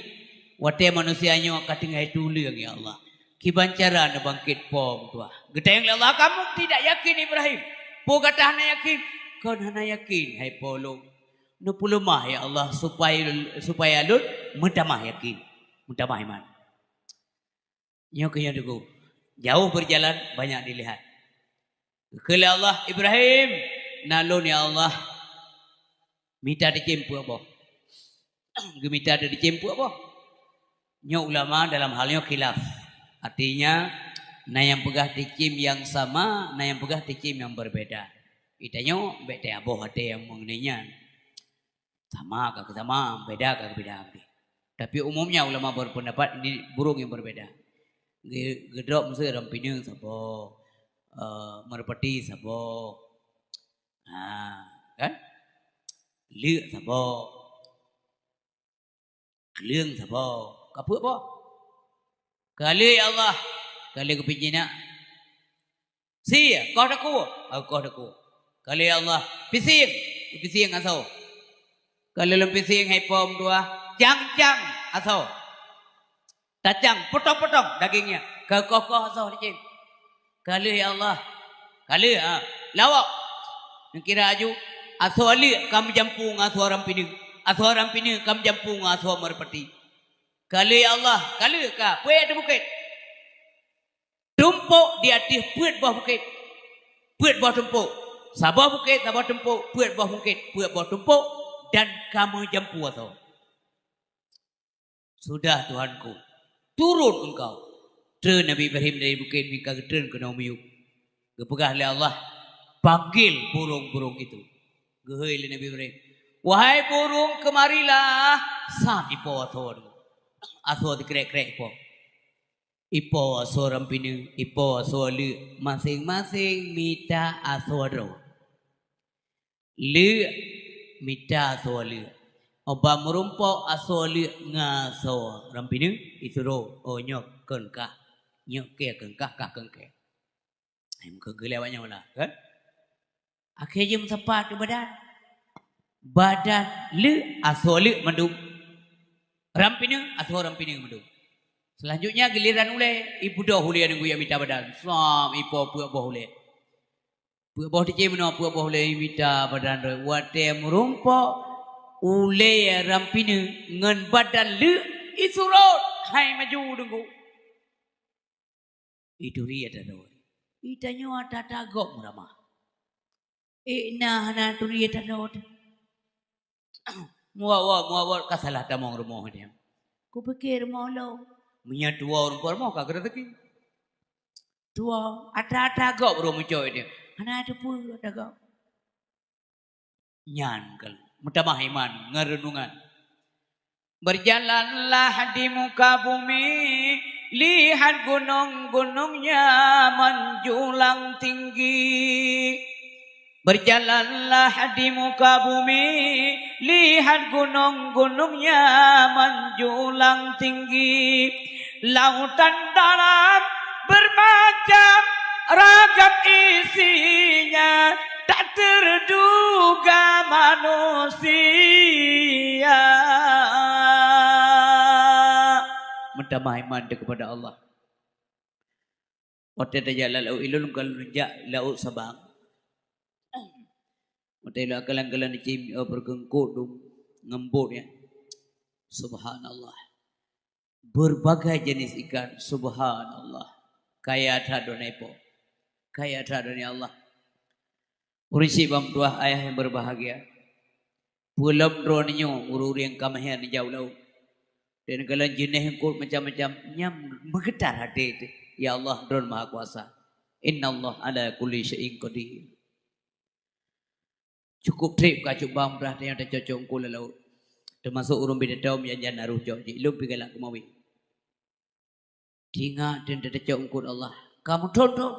Wate manusianya akan tinggal tulang, ya Allah. Kibancara na bangkit pom tua. Getayang Allah, kamu tidak yakin Ibrahim? Po kata hana yakin. Kau hana yakin, hai polo. Nu pulemah ya Allah supaya lut mutamah yakin, mutamah iman. Nyoknya dugu. Jauh berjalan banyak dilihat. Kala Allah Ibrahim, nalun ya Allah. Minta dicempu apa? Gemita ada dicempu apa? Nyok ulama dalam halnya khilaf. Artinya na yang pegah dicim yang sama, na yang pegah dicim yang berbeda. Itanya bete aboh ada yang mengenainya. Sama kah sama, beda kah beda. Tapi umumnya ulama berpendapat ini burung yang berbeda. Gedrok mesti rampinung sabo, merpati sabo, kan? Liuk sabo, keliang sabo, kapuk apa? Kali Allah, kali kepijina. Si, kau daku, kau daku. Kali Allah, pising asal. Kalau lebih pising hai pom dua, jang asal. Tajang, potong dagingnya. Kokoh asal dicim. Kali ya Allah, kali lawak. Kira aju asal ali kam jampung asal orang pini kam jampung asal merpati. Kali ya Allah, kali ka, puai ada bukit. Tumpuk di atas puat bawah bukit. Puat bawah tumpuk. Sabah bukit, sabah tumpuk, puat bawah bukit, puat bawah tumpuk. Dan kamu jampu atau sudah Tuhanku, turun engkau. Turun Nabi Ibrahim dari bukit Mika turun ke Naumiyuk. Gepegah oleh Allah, panggil burung-burung itu. Gehoi oleh Nabi Ibrahim, wahai burung kemarilah. Sam ipo aso dikrek-krek ipo aso rampinu, ipo aso lu, masing-masing minta aso ro. Lu minta aso lu. Oba merumpok aso lu ngaso rampinu isuro nyok kenkah. Nyok ke kenkah kah kengke. Ai muka gelawanya wala kan? Akhirnya sempat di badan lu aso lu mandum. Rampinu aso rampinu mandum. Selanjutnya giliran ule ibu dah ule yang guya minta badan. Sam ipo puak boh ule. Puak boh dicem no puak boh ule minta badan re. Wate merumpok ule rampinu ngan badan lu isurot. Hai maju dengku. Itu ria dah doa. Itanya ada tagok murama. Nah tu ria dah doa. Muawal kasalah tamong rumah dia. Ku pikir maulau. Minyak dua orang perempuan kagak rezeki. Dua ada agak belum mencoy dia. Mana ada pun ada agak. Nyan kal, mutamah iman ngerenungan. Berjalanlah di muka bumi, lihat gunung-gunungnya menjulang tinggi. Berjalanlah di muka bumi, lihat gunung-gunungnya menjulang tinggi. Lautan dalam bermacam ragam isinya, tak terduga manusia. Mentamah iman kepada Allah. Waktu dia lalu ilun kalau nejak laut Sabang. Waktu dia kalang-kalang dicim bergengkut ngembut ya. Subhanallah. Berbagai jenis ikan. Subhanallah. Kaya tadone po. Kaya tadone Allah. Urisi bam tuah ayah yang berbahagia. Pulam dronyo ururi yang kamahnya di jauh laut. Dan kalau jenis yang kot macam-macam nyam bergetar hati itu. Ya Allah drone maha kuasa. Inna Allah ala kulli syai'in qadir. Cukup trip kacuk bang berarti yang ada cocok kula laut. Termasuk urung bida taum yang jangan naruh jauh. Ilum pigalak kemawi. Tinga dan ada cocok Allah. Kamu tonton.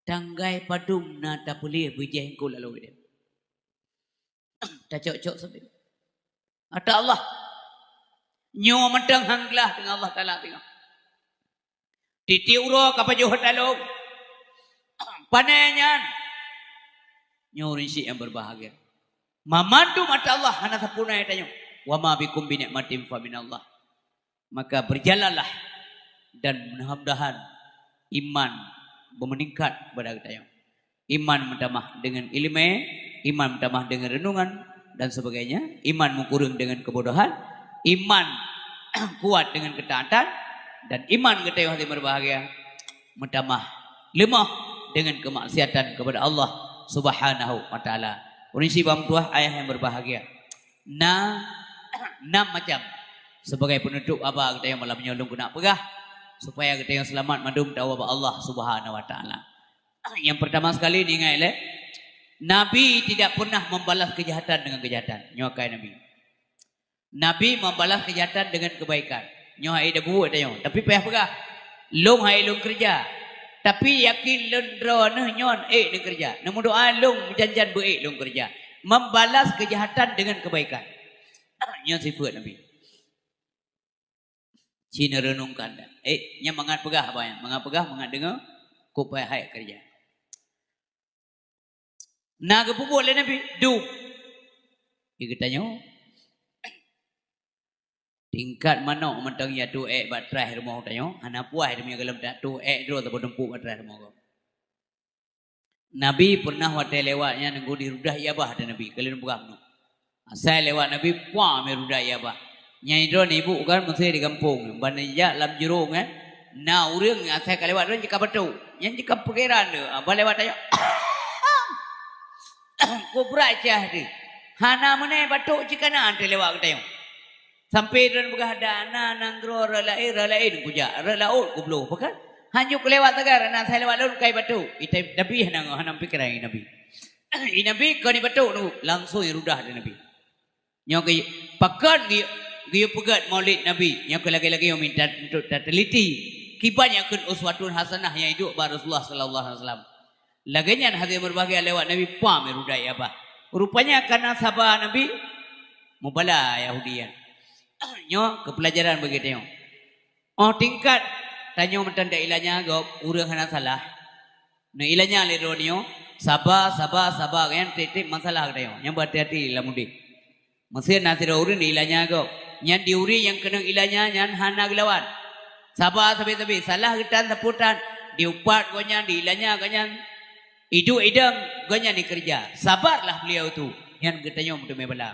Tanggai padum na tak boleh bijah kula laut dia. Tak cocok sampai. Ada Allah. Nyo mentang hanglah dengan Allah Ta'ala tengok. Ditiuro kapajuh talong. Panenyan. Nyo rinsi yang berbahagia. Mamandu mata Allah hana sapuna ya tanya. Wa ma bikum bi ni'matin fa minallah. Maka berjalanlah dan mudah-mudahan iman meningkat pada kita. Iman menambah dengan ilmu, iman menambah dengan renungan dan sebagainya. Iman mengkurang dengan kebodohan, iman kuat dengan ketaatan, dan iman kita yang hati berbahagia menambah lemah dengan kemaksiatan kepada Allah Subhanahu wa taala. Urisi bang tuah ayah yang berbahagia. Enam macam sebagai penutup apa kita yang malam menyolong kena pegah supaya kita yang selamat madum tahu Allah Subhanahu wa taala. Yang pertama sekali diingat Nabi tidak pernah membalas kejahatan dengan kejahatan. Nyokai Nabi. Nabi membalas kejahatan dengan kebaikan. Nyokai dah buat tanya. Tapi payah pegah. Long hai long kerja. Tapi yakin lendra nah nyon dengan kerja. Namun doa long janjan baik long kerja. Membalas kejahatan dengan kebaikan. Nyon sifat Nabi. Cina renungkan. Nya mangat pegah apa ya? Mangat pegah, mangat dengar. Kupai hai kerja. Naga pupuk oleh Nabi. Du. Dia tanya. Tingkat mana mentang ya tu batrai rumah tanya. Anak puas demi galam tak tu dulu tak berdempuk batrai rumah. Nabi pernah waktu lewatnya nunggu di rudah ya bah ada Nabi. Kalian buka nu. Saya lewat Nabi puas me rudah ya bah. Nyai drone ibu kan mesti di kampung. Banaya lam jerung kan. Nah urang saya lewat drone jika betul. Yang jika perkiraan tu. Apa lewat tanya. Ko berat cah dia. Hana mana batuk jika nak lewat kita yang. Sampai dan berhadana nanggro relain puja relaut ku belum bukan. Hanyuk lewat tegar nak saya lewat lalu kai batuk. Itu Nabi hanam pikiran Nabi. Nabi kau ni batuk tu langsung irudah dia Nabi. Nyok pakan dia pegat Maulid Nabi. Nyok lagi-lagi yang minta untuk teliti. Kibannya kun uswatun hasanah yang hidup Rasulullah sallallahu alaihi wasallam. Laginya hati berbahagia lewat Nabi pam merudai apa. Rupanya karena sabar Nabi mubala Yahudian. Nyo kepelajaran begitu. Oh tingkat tanya mentanda ilahnya gop urang hana salah. No ilahnya leronio sabar kan titik masalah kita. Yang berhati-hati lah mudik. Masih nasir urang ilahnya gop. Yang diuri yang kena ilahnya yang hana gelawan. Sabar sabi salah kita seputan diupat gonya di ilahnya gonya. Itu idang gonya ni kerja. Sabarlah beliau tu. Yang katanya mudah bala.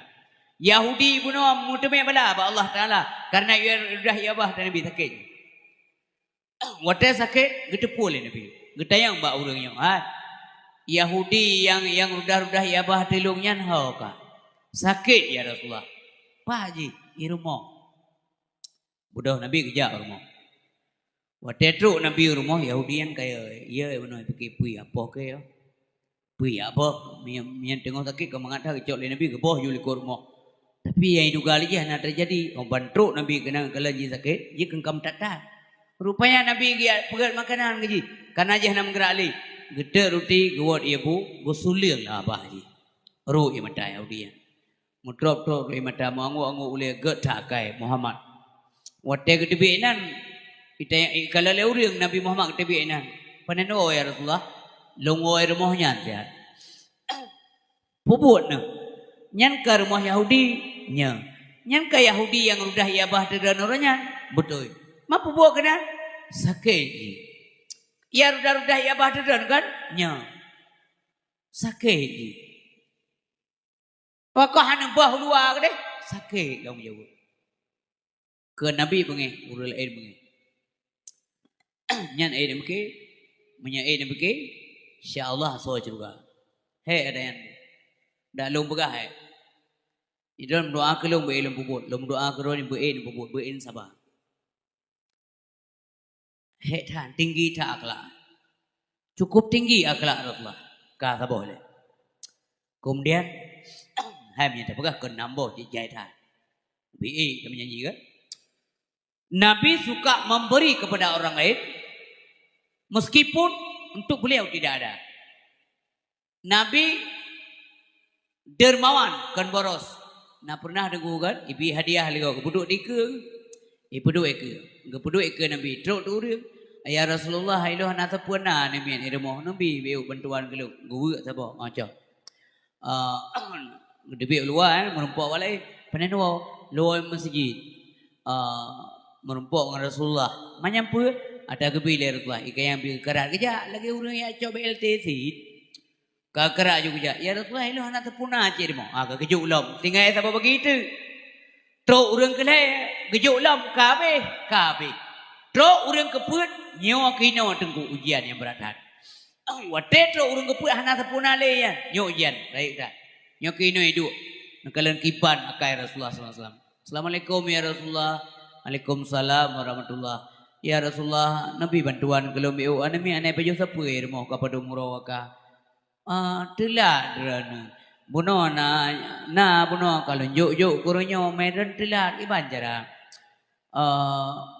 Yahudi pun mudah bala ba Allah Taala karena ia sudah ya bah dan Nabi sakit. Waktu sakit getepul Nabi. Getayang ba urangnya. Yahudi yang rudah ya bah tilungnya hau ka. Sakit ya Rasulullah. Pak Haji, di rumah. Budak Nabi kerja rumah. Waktu itu Nabi rumah Yahudian kaya iya benar fikir pui apa kaya. Pui apa yang tengok sakit ke mengata kecok le Nabi ke bawah yuli ke rumah. Tapi yang juga lagi hanya terjadi orang bantruk Nabi kena kelaji sakit, dia kengkam tatat. Rupanya Nabi dia pegat makanan gaji. Karena dia nak menggerak li. Gede roti gawat ibu, gosulir lah abah ji. Ru ia mata Yahudian. Mutrop ia mata mangu-angu oleh get takai Muhammad. Waktu kedebinan Kalau le urang Nabi Muhammad kata biinan. Paneno ya Rasulullah. Longoi rumahnya tian. Puput na. Nyan ke rumah Yahudi nya. Nyan ke Yahudi yang rudah ia bah dan orangnya betul. Ma puput kena sakit. Ya rudah ia bah dan kan nya. Sakit. Wakahan bah luar deh sakit dong jauh. Ke Nabi bengi urul air bengi. Nyan air bengi, punya air bengi, insyaallah so juga. Hei ada yang dah lom begah hai. Di dalam doa ke lom beilum bubut, lom doa ke roni bein bubut, bein sabar. Hei tan tinggi tak akhlak. Cukup tinggi akhlak Rasulullah. Kata boleh. Kemudian hai menyata begah ke nambo jai tan. Bi dia menyanyi kan? Nabi suka memberi kepada orang lain meskipun untuk beliau tidak ada. Nabi dermawan kan boros. Nah pernah dengar kan ibi hadiah lego buduk dike. Ibu duit ke Nabi. Truk tu dia. Ya Rasulullah iloh nata puana ni mian irmo Nabi beu bantuan ke lu. Gua sabo macam. Debi luar menumpuk walai panenwo luar masjid. Menumpuk dengan Rasulullah. Menyampu ada kebilir Rasulullah. Ika yang bil kerat kerja lagi urang yang coba LTC. Kerak juga ya Rasulullah iloh nata puana aje mo. Agak kejuk lom. Tinggal sabo begitu. Truk urang ke le kejuk lom kabe. Truk urang keput nyawa kino tengku ujian yang berat hati. Wate truk urang keput hana sepuna le ya. Nyo ujian baik dah. Nyo kino hidup. Nakalan kipan akai Rasulullah SAW. Assalamualaikum ya Rasulullah. Waalaikumsalam warahmatullah. Ya Rasulullah Nabi bantuan kelom eu anami anai pejo sapuir mo kepada murawaka. Telat derana. Buno na buno kalau juk kuronyo medan telat ibanjara.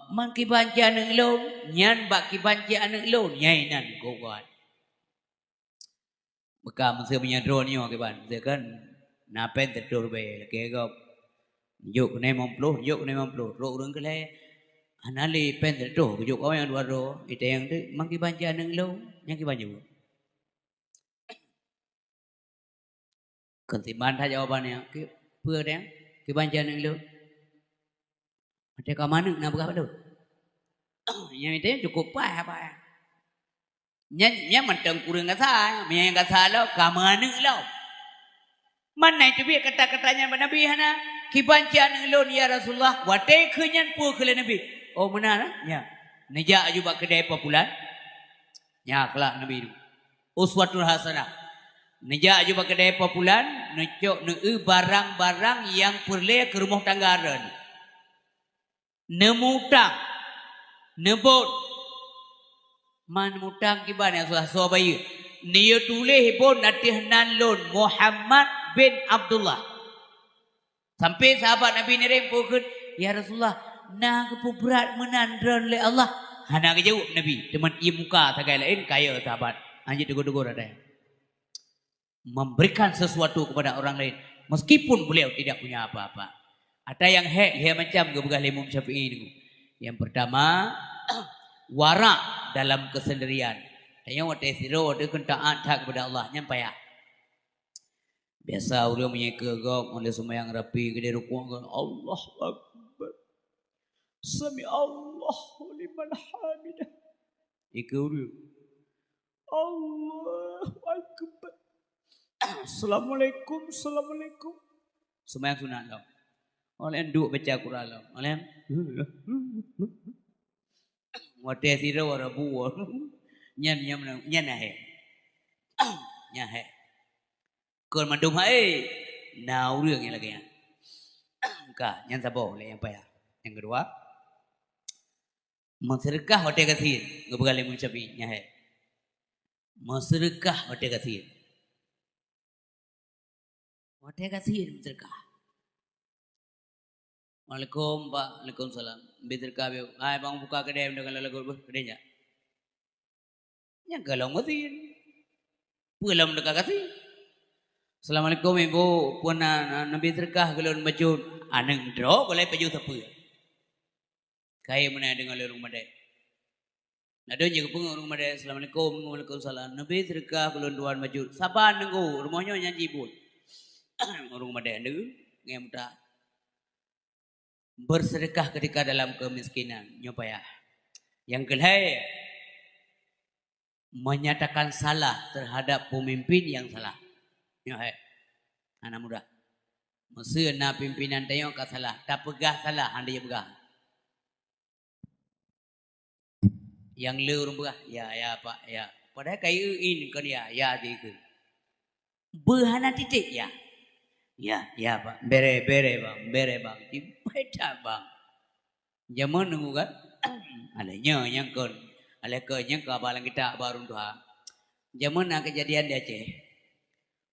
Man kibanci anak lo, nyan bak kibanci anak lo, nyai nan kuat. Bekam masa punya drone ni kiban, dia kan napen terdur be, kego juk ne momplo, ro urang kele, anali pen terdur, juk kau yang dua ro, itu yang tu man kibanci anak lo, yang kibanci. Kentiban dah jawabannya, pur dia, kibanci anak lo. Ada ke mana nak berapa tu? Yang itu cukup apa? Nya mentang kurang kata, yang kata lo ke mana lo? Mana itu biar kata-katanya Nabi hana kibancian lo ya Rasulullah. Watai kenyan pur kele Nabi. Oh mana? Ya. Nejak juga kedai popular. Ya kelak Nabi itu. Uswatul hasanah. Nejak juga kedai popular. Necok barang-barang yang perlu ke rumah tangga ni. Nemutang, nebot, man mutang kiban ya sudah sobayi. Niyo tulis pun natihnan lon Muhammad bin Abdullah. Sampai sahabat Nabi ni rempukun, ya Rasulullah, nak keberat menandran le Allah. Hana kejauh Nabi, teman ia muka tagai lain kaya sahabat. Anjir tegur-tegur ada. Memberikan sesuatu kepada orang lain, meskipun beliau tidak punya apa-apa. Ada yang dia macam gebegah Imam Syafi'i ni. Yang pertama warak dalam kesendirian. Yang wate siro wate taat kepada Allah nyampai ya. Biasa orang punya kegok oleh sembahyang rapi gede rukuk Allah Akbar. Sami Allah liman hamidah. Iku Allah Akbar. Assalamualaikum. Sembahyang sunat dong. Oleh duk baca Quran lah. Oleh wate sira wara buo. Nyan he. Nya he. Kon mandum hai. Nau rương yang lagi ya. Ka nyan sabo le yang paya. Yang kedua Masyarakat wate kasir. Gebegal Imam Syafi'i nya he. Masyarakat wate kasir. Wate kasir masyarakat. Waalaikum Pak, Waalaikumsalam. Bitir kabel, ay bang buka kedai dengan lagu kedainya. Yang galau mesin, pulang dekat kasih. Assalamualaikum Ibu, puan Nabi terkah galon baju, aneng dro boleh baju tepu. Kaya mana dengan lorong madai. Nado nya kepung urung made assalamualaikum waalaikumsalam. Nabi sedekah kulun duan maju. Saban nunggu rumahnya nyanyi pun. Urung made neu ngemta. Bersedekah ketika dalam kemiskinan nyopaya. Yang kedua menyatakan salah terhadap pemimpin yang salah. Nyohe. Anak muda. Masa na pimpinan tayo ka salah, tak pegah salah anda je pegah. Yang le urung pegah, ya pak, ya. Padahal kayu in kan ya di ke. Berhana titik ya. Ya pak, bere bang, dipeda bang. Zaman nunggu kan, alanya yang kon, alanya ke abalang kita baru tuha. Zaman nak kejadian di Aceh,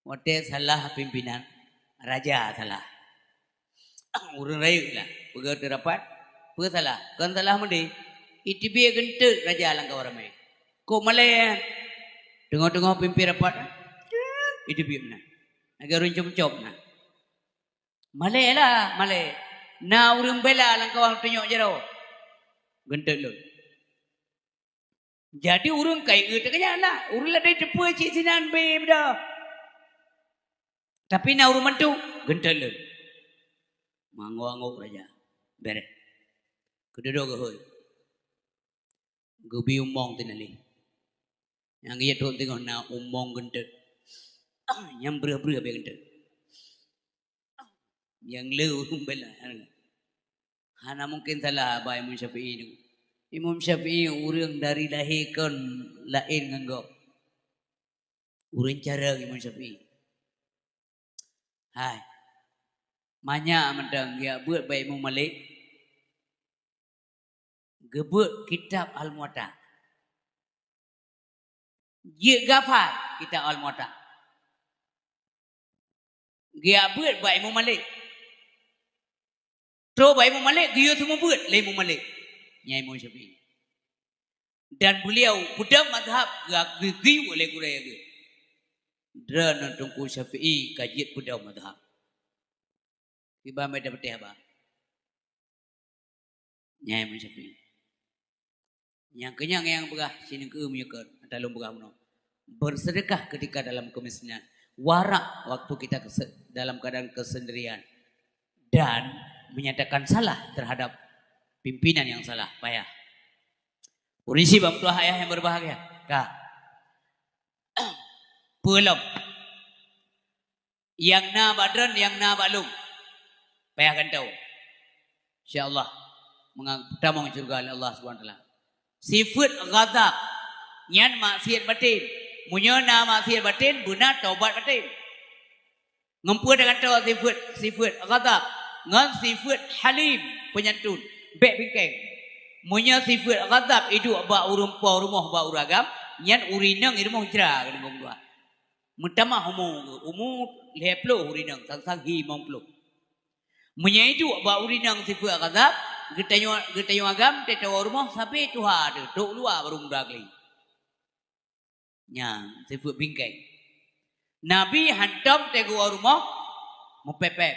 waktu salah pimpinan, raja salah. Urang rayu lah, pergi terapat, pergi salah, kan salah mandi. Itu biar gentuk raja langkah orang main. Kok malay, tengok-tengok pimpin rapat, itu biar mana. Agar runcom-com na. Malay lah, malay. Na urang bela langkah orang tunjuk jero. Gentuk lu. Jadi urang kai ke tekanya lah. Urang lah dari depan cik sinan be dah. Tapi na urang mantu gentuk lu. Mango-ango raja. Bere. Kedua ke hoy. Gubi umong tinali. Yang ia tu tengok na umong gentuk. Yang berah-berah be gentuk. Yang lu bela. Hana mungkin salah abah Imam Syafi'i ni. Imam Syafi'i urang dari lahir kan lain nganggo. Urang cara Imam Syafi'i. Hai. Manya mendang ya buat baik Imam Malik. Gebut kitab Al-Muwatta. Dia gafal kitab Al-Muwatta. Dia buat baik Imam Malik. Terus baik Imam Malik dia semua buat le Imam Malik. Nya Imam Syafi'i. Dan beliau budak mazhab gigi oleh guraya ge. Dan tungku Syafi'i kajit budak mazhab. Tiba mai dapat apa? Nya Imam Syafi'i. Yang kenyang yang begah sini ke menyekar dalam begah meno. Bersedekah ketika dalam kemiskinan. Warak waktu kita dalam keadaan kesendirian. Dan menyatakan salah terhadap pimpinan yang salah. Payah. Urisi bang tua ayah yang berbahagia. Kak. Pelom. Yang na badran, yang na balum. Payah kan tahu. InsyaAllah. Pertama surga oleh Allah SWT. Sifat ghadab. Nyan maksiat batin. Munya na maksiat batin. Benar taubat batin. Ngempur dengan tahu sifat ghadab. Ngan sifat halim. Penyantun. Bek bingkeng. Munya sifat ghadab. Itu ba urumpa rumah ba uragam. Nyan urinang irmong cerah. Mentama umu leplo urinang. Sang hi mongplo. Munya itu ba urinang sifat ghadab. Getayo agam te tawa rumah sampai tuha de tok luar baru mudagli. Nya sifat bingkai. Nabi hantam te gua rumah mepepet.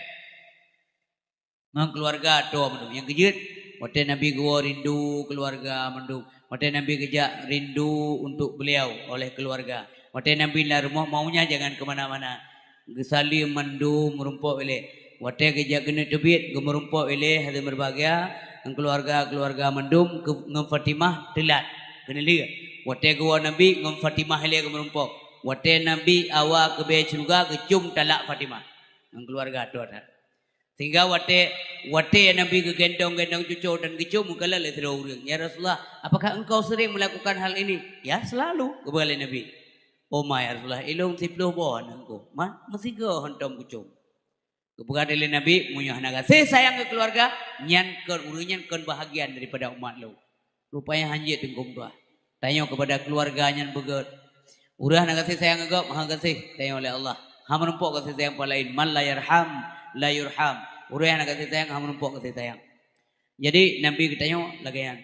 Mang keluarga doa mendung yang kejut. Waktu Nabi gua rindu keluarga mendung. Waktu Nabi kejak rindu untuk beliau oleh keluarga. Waktu Nabi lah rumah maunya jangan kemana-mana. Gesali mendung merumpuk oleh. Waktu kejak kena tebit gemerumpuk oleh hati berbahagia. Keluarga mendum ngem Fatimah telat kena lihat. Waktu gua Nabi ngem Fatimah ile gemerumpuk. Waktu Nabi awak ke be surga gecum talak Fatimah. Ngem keluarga tu ada. Sehingga waktu Nabi ke gendong cucu dan gecum mukalla le terus urang. Ya Rasulullah, apakah engkau sering melakukan hal ini? Ya selalu kepada Nabi. Oh my Rasulullah, ilung 10 bon engkau. Mesti ke hentam gecum. Kebuka dari Nabi munyah naga. Saya sayang ke keluarga, nyan kan bahagian daripada umat lo. Rupanya hanjit tengkum tua. Tanya kepada keluarga nyan begot. Urah naga saya sayang ke maha kasih. Tanya oleh Allah. Ham menumpuk kasih sayang palain. Man la yarham la yurham. Urah naga saya sayang ham menumpuk kasih sayang. Jadi Nabi ketanya lagayan.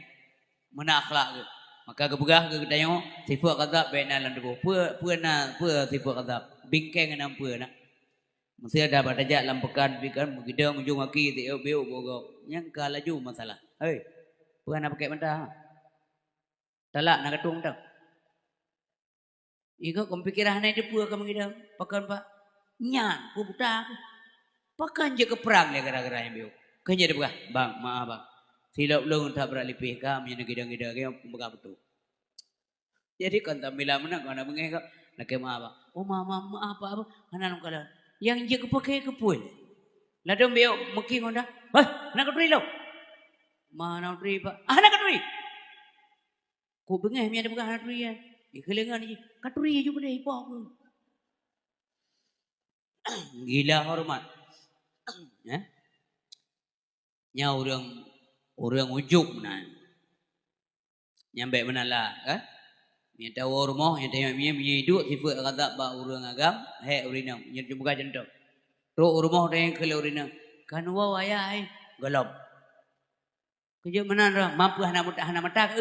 Mana akhlak ke? Maka kebuka ke ketanya sifat kadzab baina lan debu. Pua sifat kadzab. Bingkeng enam pua nak. Mesti ada pada jak lampekan bikan begitu ujung kaki teo beo bogok. Yang kalaju masalah. Hei. Bukan apa pakai mentah. Talak nak katung dah. Iko kompikirah naik depu ka mangida. Pakan pak. Nyan pu buta. Pakan je ke perang le gara-gara yang biu. Kan jadi buka. Bang, maaf bang. Silap long tak beralipih kam yang gida-gida ke buka betul. Jadi kan tak bila mana kau nak bengai kau. Nak ke maaf bang. Oh maaf apa. Anak kala. Yang je ke pakai ke pun. Ladang biu mungkin kau dah. Hah, nak ketui lo. Mana ketui pak? Ah nak ketui. Kau bengai mi ada buka anak ketui ya. Kelengan ni, katuri juga deh ipok. Gila hormat. Ya? Nya orang ujuk mana. Nyampe mana lah, kan? Yang tahu rumah, yang tahu yang hidup, sifat kata ba orang agam, urinang, yang buka jentuk. Ro rumah yang kele urinang, kan wah ayah gelap. Kerja mana dah, mampu hana matak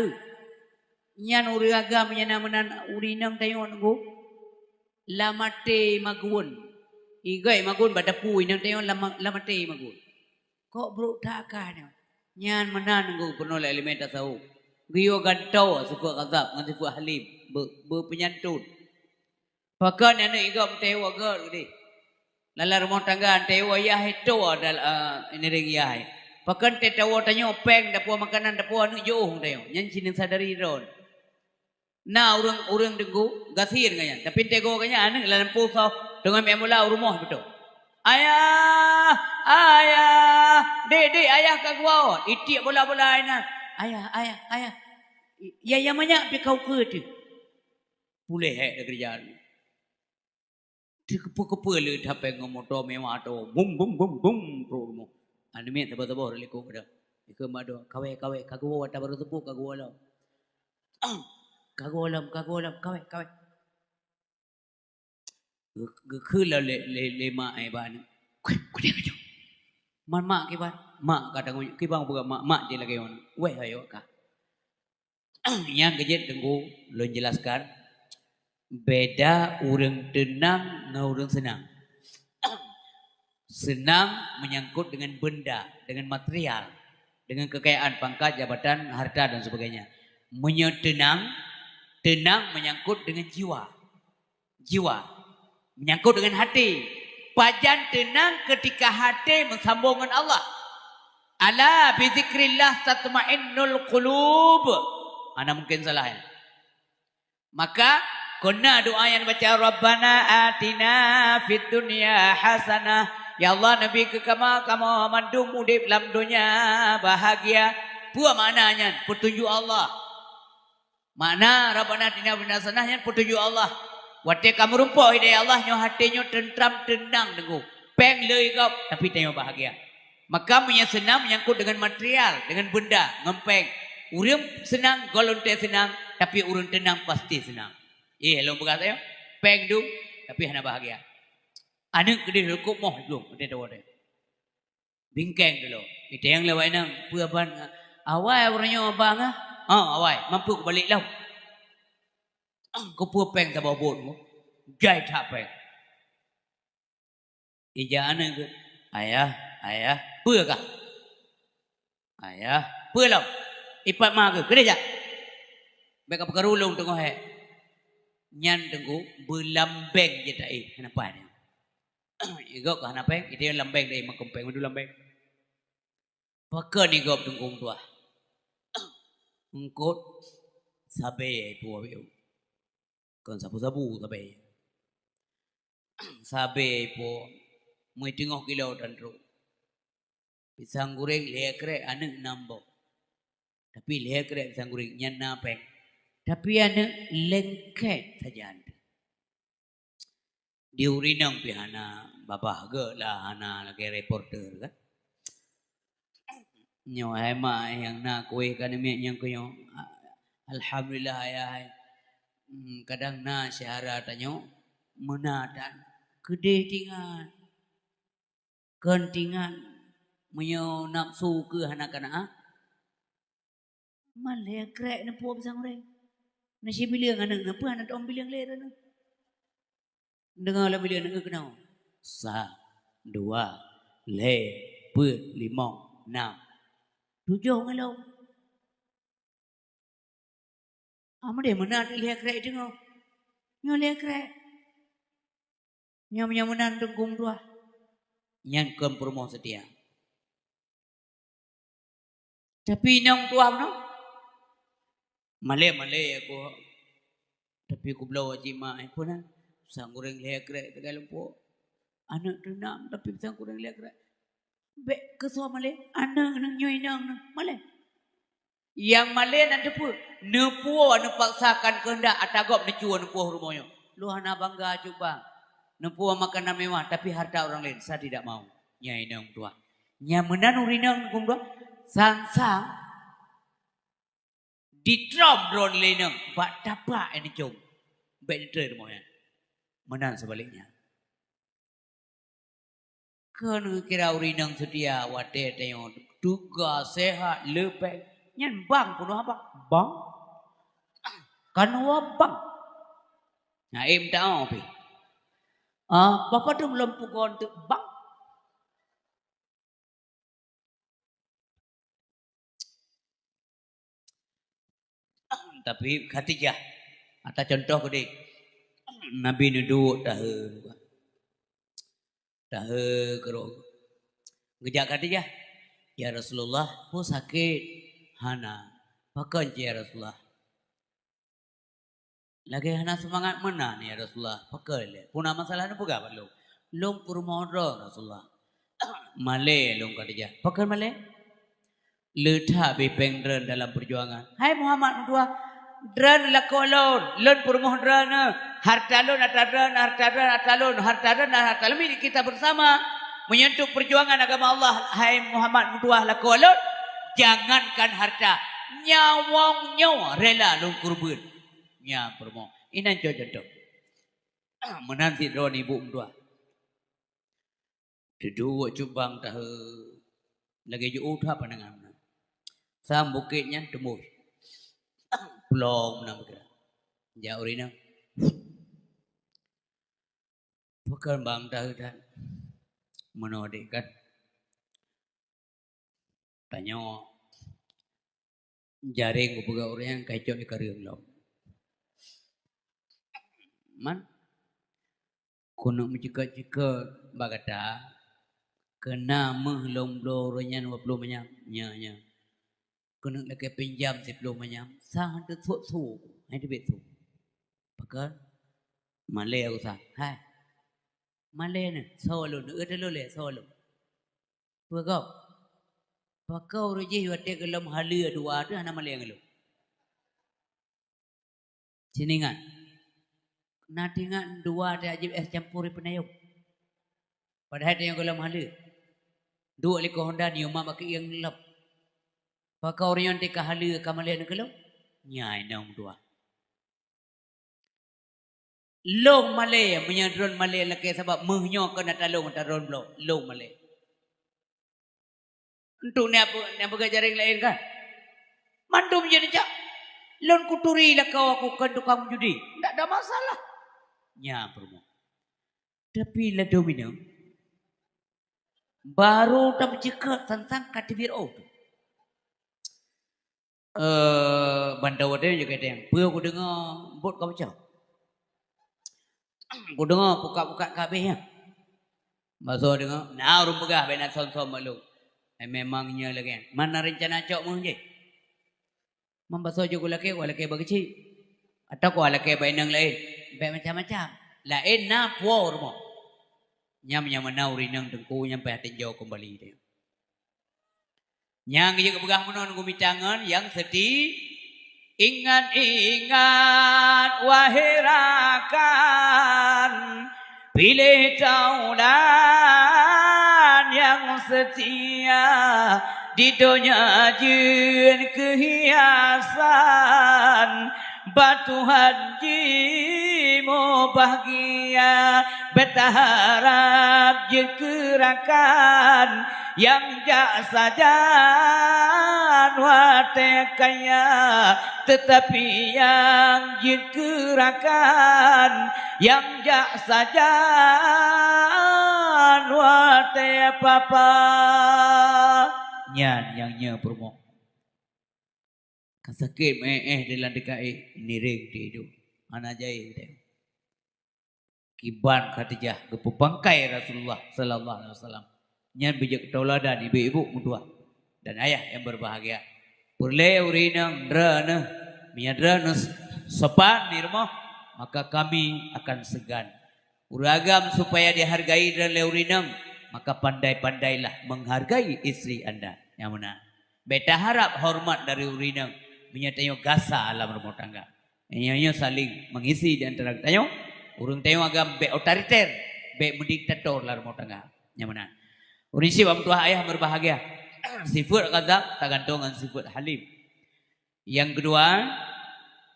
Nyan uri agam nyan amanan urinang tayo ngo lamate magun igay magun badapu inang tayo lamate magun ko bro taka nyan manan ngo penuh elementa tahu giyo gantau suka kazab ngan suka halim be penyantun pakan ane igam tayo agar gede lala rumah tangga tayo ayah itu adal ini ring ayah pakan tetawa tanyo peng dapu makanan dapu anu jauh tayo nyan sinin sadari ron Nah orang dengku gasir kanya. Tapi tego kanya ane lalan pusau dengan memula rumah betul. Ayah, dek ayah kagua. Itik bola-bola ina. Ayah. Ya yang banyak pi kau ke tu. Boleh dah kerjaan. Kepu le tape ngomoto mewah tu. Bum rumah. Ane me tebak-tebak releku pada. Iku mado kawe kagua wata baru tepuk kagua lo. Kagolam kawai. Gekul lah le mak ban. Kau dia kacau. Man mak kiban, mak kata kibang bukan mak je lagi orang. Weh ayo kah. Yang kejet tunggu lo jelaskan. Beda orang tenang dengan orang senang. Senang menyangkut dengan benda, dengan material, dengan kekayaan, pangkat, jabatan, harta dan sebagainya. Tenang menyangkut dengan jiwa menyangkut dengan hati. Pajan tenang ketika hati mensambung dengan Allah. Ala bi zikrillah tatmainnul qulub. Ana mungkin salah ya. Maka kena doa yang baca Rabbana atina fid dunya hasanah. Ya Allah Nabi ke kamu mandung udip dalam dunia bahagia. Buah maknanya petunjuk Allah. Mana Rabbana atina fid dunya hasanah petunjuk Allah. Wate kamu rumpah hidayah Allah nyo hatinya tentram tenang dengu. Peng leuy kau tapi tengok bahagia. Maka punya senang menyangkut dengan material, dengan benda, ngempeng. Urang senang, golonte senang, tapi urang tenang pasti senang. Hello berkata ya. Peng du tapi hana bahagia. Anu gede hukum moh belum ada tahu deh. Bingkeng dulu. Itu yang lewat nang puaban awai orangnya abang ah. Awai mampu balik lah. Kau peng tak bawa bot. Gay tak peng. Ija ane ke ayah, pua kah? Ayah, pua lah. Ipat mah ke? Kena jak. Mereka perkarulung tengok hai. Nyan tengok berlambeng je tak kenapa ni? Igok kah kenapa? Itu yang lambeng dah makan peng, madu lambeng. Pakai ni gop tengok tua. Engkot sabe tua biu. Kan sabu-sabu sabe. Sabe po mai tengok kilo dan ro. Pisang goreng lekre ane nambo. Tapi lekre pisang goreng nyan napeng. Tapi ane lengket saja anda. Diurinang pihana babah ge lah ana lagi reporter kan. Nyo hema yang na kue kan yang kuyo alhamdulillah ayah kadang na syahara tanyo menadan gede tingan kentingan menyo nafsu ke anak-anak malah krek na po pisang goreng nasi bilang anak na po anak om bilang lera na dengar lah bilang na kenal 1 2 5 6 7 ngalau Ama dia mana ada lihat krek itu ngau. Nyo lihat krek. Nyo menan denggung dua. Nyan kem permoh setia. Tapi nang tua no. Male aku. Tapi aku belau jima aku na. Sang goreng lihat krek tegal lempo. Anak renang tapi sang goreng lihat krek. Bek kesua male. Anak nang nyoy nang male. Yang male nanti pun nepuo nepaksakan kehendak atagop necuo nepuo rumahnya. Lu hana bangga coba. Nepuo makanan mewah tapi harta orang lain saya tidak mau. Nyai nang tua. Nyamenan urinang kum dua. Sang di drop drone lenang bak dapat ini jom. Better rumahnya. Menan sebaliknya. Kena kira urinang sedia wate tengok duga sehat lepek. Nyan bang puno apa? Bang. Kanwa bang. Nah, em tahu apa? Bapa tu belum pukul tu bang. Tapi Khadijah, ada contoh kode. Nabi nudu dah kerok. Ngejak Khadijah, ya Rasulullah, aku sakit. Hana, pakai ya Rasulullah. Lagi hana semangat mana nih ya Rasulullah. Pakai le. Puna masalahnya apa belum? Long kurmodro Rasulullah. Male long Khadijah. Pakai male. Letah bepeng dren dalam perjuangan. Hai Muhammad dua. Dren lakolon. Lon purmoh dren. Hartalon atadren. Hartalon. Ini kita bersama menyentuh perjuangan agama Allah. Hai Muhammad dua lakolon. Jangankan harta, nyawa rela lu kurban. Nya permo. Inan contoh. Menanti ron ibu dua. Duduk cubang dah. Lagi ju utha pandangan. Sam bukitnya tembus. Belum nak bergerak. Jauh ini. Bukan bang dah dan menodikan. Tanya jaring ku pegawai orang yang kacau di karir lo. Man, kuno mencika bagata kena mehlom blo orangnya 20 manyam nya. Kuno lagi pinjam 10 manyam. Sang tu su, hai tu betul. Pakai Malay aku sah. Hai, Malay ni solo, ada lo le solo. Pegawai. Pakau rejih wate kelam halia dua tu anak Malay ngelu. Siningan. Natingan dua ada ajib campuri penayuk. Padahal dia yang kelam halia. Dua liko Honda ni umma baki yang lep. Pakau orang yang tika halia ka Malay ngelu. Nyai nang dua. Long Malay menyadron Malay laki sebab mehnyo kena talung taron blo. Long Malay. Untuk ni apa jaring lain kan? Mandu menjadi cak. Lon kuturi lah kau aku kan tukang judi. Tak ada masalah. Nya permo. Tapi lah domino. Baru tak bercakap tentang kategori O tu. Bandar ada juga ada yang. Pernah aku dengar bot kau macam. Aku dengar buka-buka kabehnya. Masa dengar. Nah orang pegah benar son-son malu. Memangnya lagi. Mana rencana cok mu je? Membaso juga laki bagci. Atau kau laki bainang lain. Baik macam-macam. Lain na puor mo. Nyam menau rinang tengku nyampai hati jauh kembali dia. Yang juga pegah menon gumitangan yang sedih. Ingat wahai rakan. Pilih taulan yang setia di dunia jin kehiasan batu hajimu bahagia berharap je gerakan yang jak saja wate kaya tetapi yang je gerakan yang jak saja wate papa nyan yang nya promo sakit dalam dekat niring dia itu. Ana jai dia. Kiban Khadijah gepu pangkai Rasulullah sallallahu alaihi wasallam. Nyan bijak tauladan ibu-ibu mutua dan ayah yang berbahagia. Purle urinang drana miadrana sopan di rumah maka kami akan segan. Uragam supaya dihargai dan leurinang maka pandai-pandailah menghargai istri anda. Yang mana? Beta harap hormat dari urinang menyatayo gasa alam rumah tangga. Nyanyo saling mengisi di antara tayo. Urang tayo agam be otoriter, be mendiktator lah rumah tangga. Yang mana? Urisi bang tua ayah berbahagia. Sifat kazak tagantungan sifat halim. Yang kedua,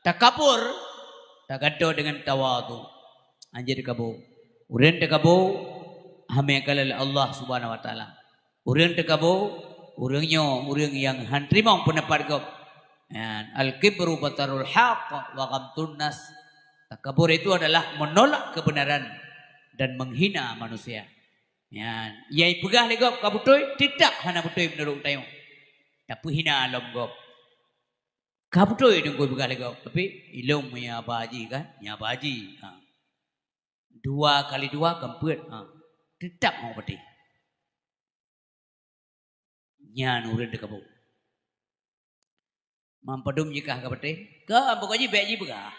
takabur taganto dengan tawadu. Anjir kabo. Urang takabo hame kalal Allah Subhanahu wa taala. Urang takabo urangnya urang yang hantrima pendapat kau. Al-kibru batarul haqq wa ghamtun nas. Takabur itu adalah menolak kebenaran dan menghina manusia. Yang pegah legop kabutoi tidak hana butoi menurut tayo. Tapi hina alam gop. Kabutoi dengko pegah legop tapi ilung punya baji kan? Ya baji. 2 kali 2 kempet. Tidak mau peti. Nyan urang dekabo. Mampadum jika kabete. Ka pokoknya beji pegah.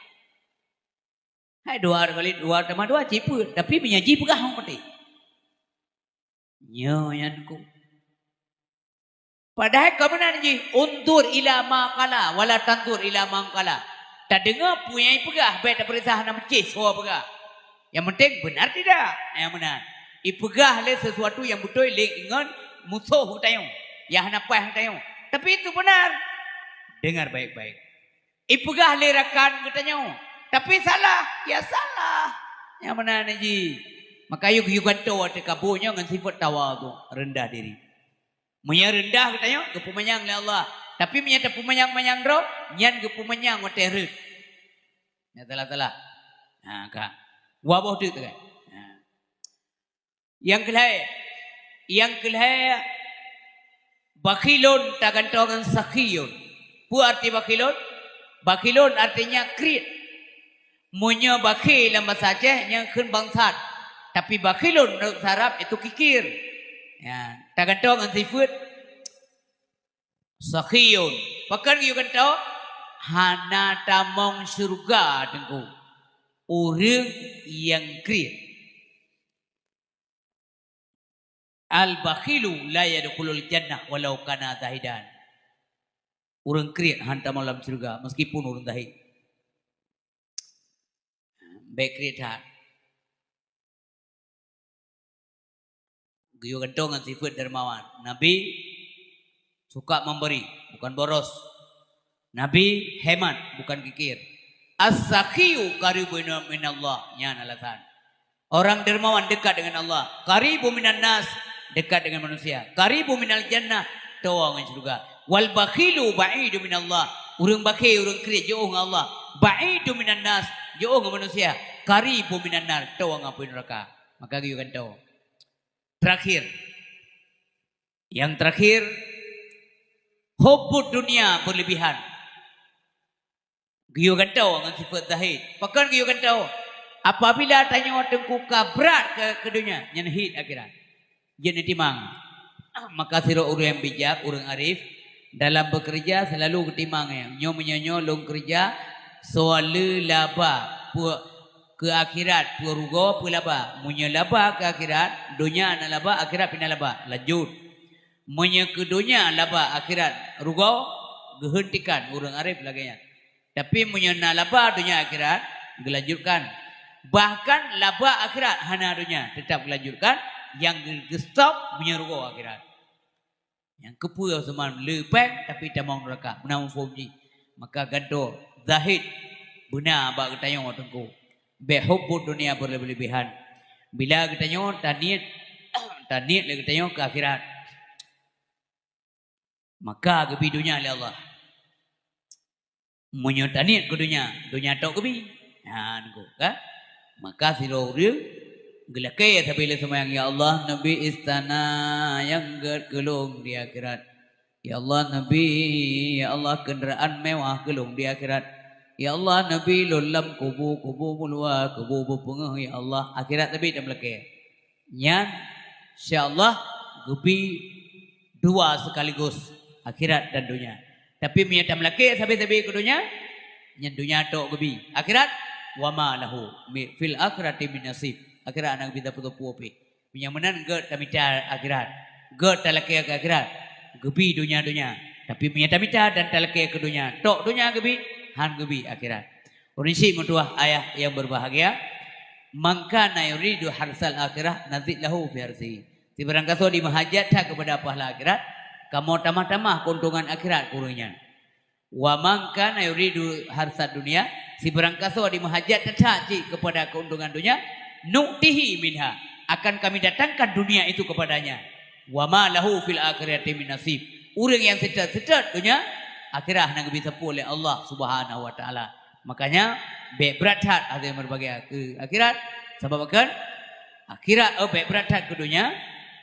Hai 2 kali 2 tambah 2 cipu tapi menyaji pegah mau peti. Nyanku. Padahal kebenaran ji untur ila maqala wala tantur ila mangkala. Tak dengar punya pegah baik tak perintah nak mencis suara pegah. Yang penting benar tidak? Yang benar. Ipegah le sesuatu yang betul le ingat musuh hutayong. Yang napai hutayong. Tapi itu benar. Dengar baik-baik. Ipegah le rakan hutayong. Tapi salah, ya salah. Yang benar ji. Maka yuk ganto ada kabunya dengan sifat tawadu, rendah diri. Munya rendah katanya kepumanyang oleh Allah. Tapi menyata pumanyang-manyang ro, nyan kepumanyang waterut. Ya telah-telah. Nah, kak. Wabah tu kan. Yang kelai bakhilun tak ganto dengan sakhiyun. Pu arti bakhilun? Bakhilun artinya krit. Munya bakhil dalam bahasa Aceh yang kun bangsat. Tapi bakhilun menurut Arab itu kikir. Ya, tak gantung dengan sifat sakhiyun. Pakan you gantung hana tamong surga dengku. Orang yang kiri. Al-bakhilu la yadkhulul jannah walau kana zahidan. Orang kiri hantam dalam surga meskipun orang zahid. Baik kiri tak. Giyo gantong dengan sifat dermawan. Nabi suka memberi, bukan boros. Nabi hemat, bukan kikir. As-sakhiyu qaribu minallah. Yan alasan. Orang dermawan dekat dengan Allah. Qaribu minan nas, dekat dengan manusia. Qaribu minal jannah, tawang surga. Wal bakhilu ba'idu minallah. Urang bakhil, urang kiri jauh dengan Allah. Ba'idu minan nas, jauh dengan manusia. Qaribu minan nar, tawang api neraka. Maka giyo gantong. Terakhir, yang terakhir, hubbud dunia berlebihan. Giyo gantau dengan sifat zahid. Pakan giyo gantau. Apabila tanya tengku kabrat ke dunia, nyanhid akhirat. Jadi timang. Maka sira orang yang bijak, orang arif dalam bekerja selalu ketimang yang nyo menyanyo long kerja soal laba ke akhirat purugo pulaba munya laba ke akhirat dunia na laba akhirat pina laba lanjut munya ke dunia laba akhirat rugo gehentikan orang arif laganya tapi munya na laba dunia akhirat gelanjutkan bahkan laba akhirat hana dunia tetap gelanjutkan yang gestop munya rugo akhirat yang kepuyo seman lepek tapi tamang neraka menang fomji maka ganto zahid benar bak ketayong tengku behubbud dunia berlebihan. Bila kita nyo taniat lagi kita nyo ke akhirat. Maka kebi dunia oleh Allah. Munyo taniat ke dunia tok kebi. Ha nunggu ka? Maka sira urang gelake sabila semayang ya Allah nabi istana yang gergelung di akhirat. Ya Allah Nabi, ya Allah kenderaan mewah gelung di akhirat. Ya Allah Nabi lulam kubu mulua kubu pengah ya Allah akhirat Nabi dah meleke. Nyan insyaallah gupi dua sekaligus akhirat dan dunia. Tapi minyak tak meleke sabi-sabi ke dunia. Nyan dunia tok gupi. Akhirat wa ma lahu fil akhirati min nasib. Akhirat anak kita putu-putu. Minyak menan ge tamita akhirat. Ge talake akhirat. Gebi dunia, tapi menyata mita dan talake ke dunia. Tok dunia gebi, han gebi akhirat. Urisi mutuah ayah yang berbahagia. Maka na yuridu harsal akhirah nazid lahu fi harsihi. Si barang kaso di mahajat kepada pahala akhirat, kamu tamah-tamah keuntungan akhirat kurunya. Wa maka na yuridu harsal dunia, si barang kaso di mahajat kepada keuntungan dunia, nu'tihi minha, akan kami datangkan dunia itu kepadanya. Wa ma lahu fil akhirati min nasib. Orang yang sedar dunia akhirat nak bisa oleh Allah Subhanahu wa taala. Makanya baik berat hat ada yang berbagai ke akhirat sebab kan akhirat baik berat hat ke dunia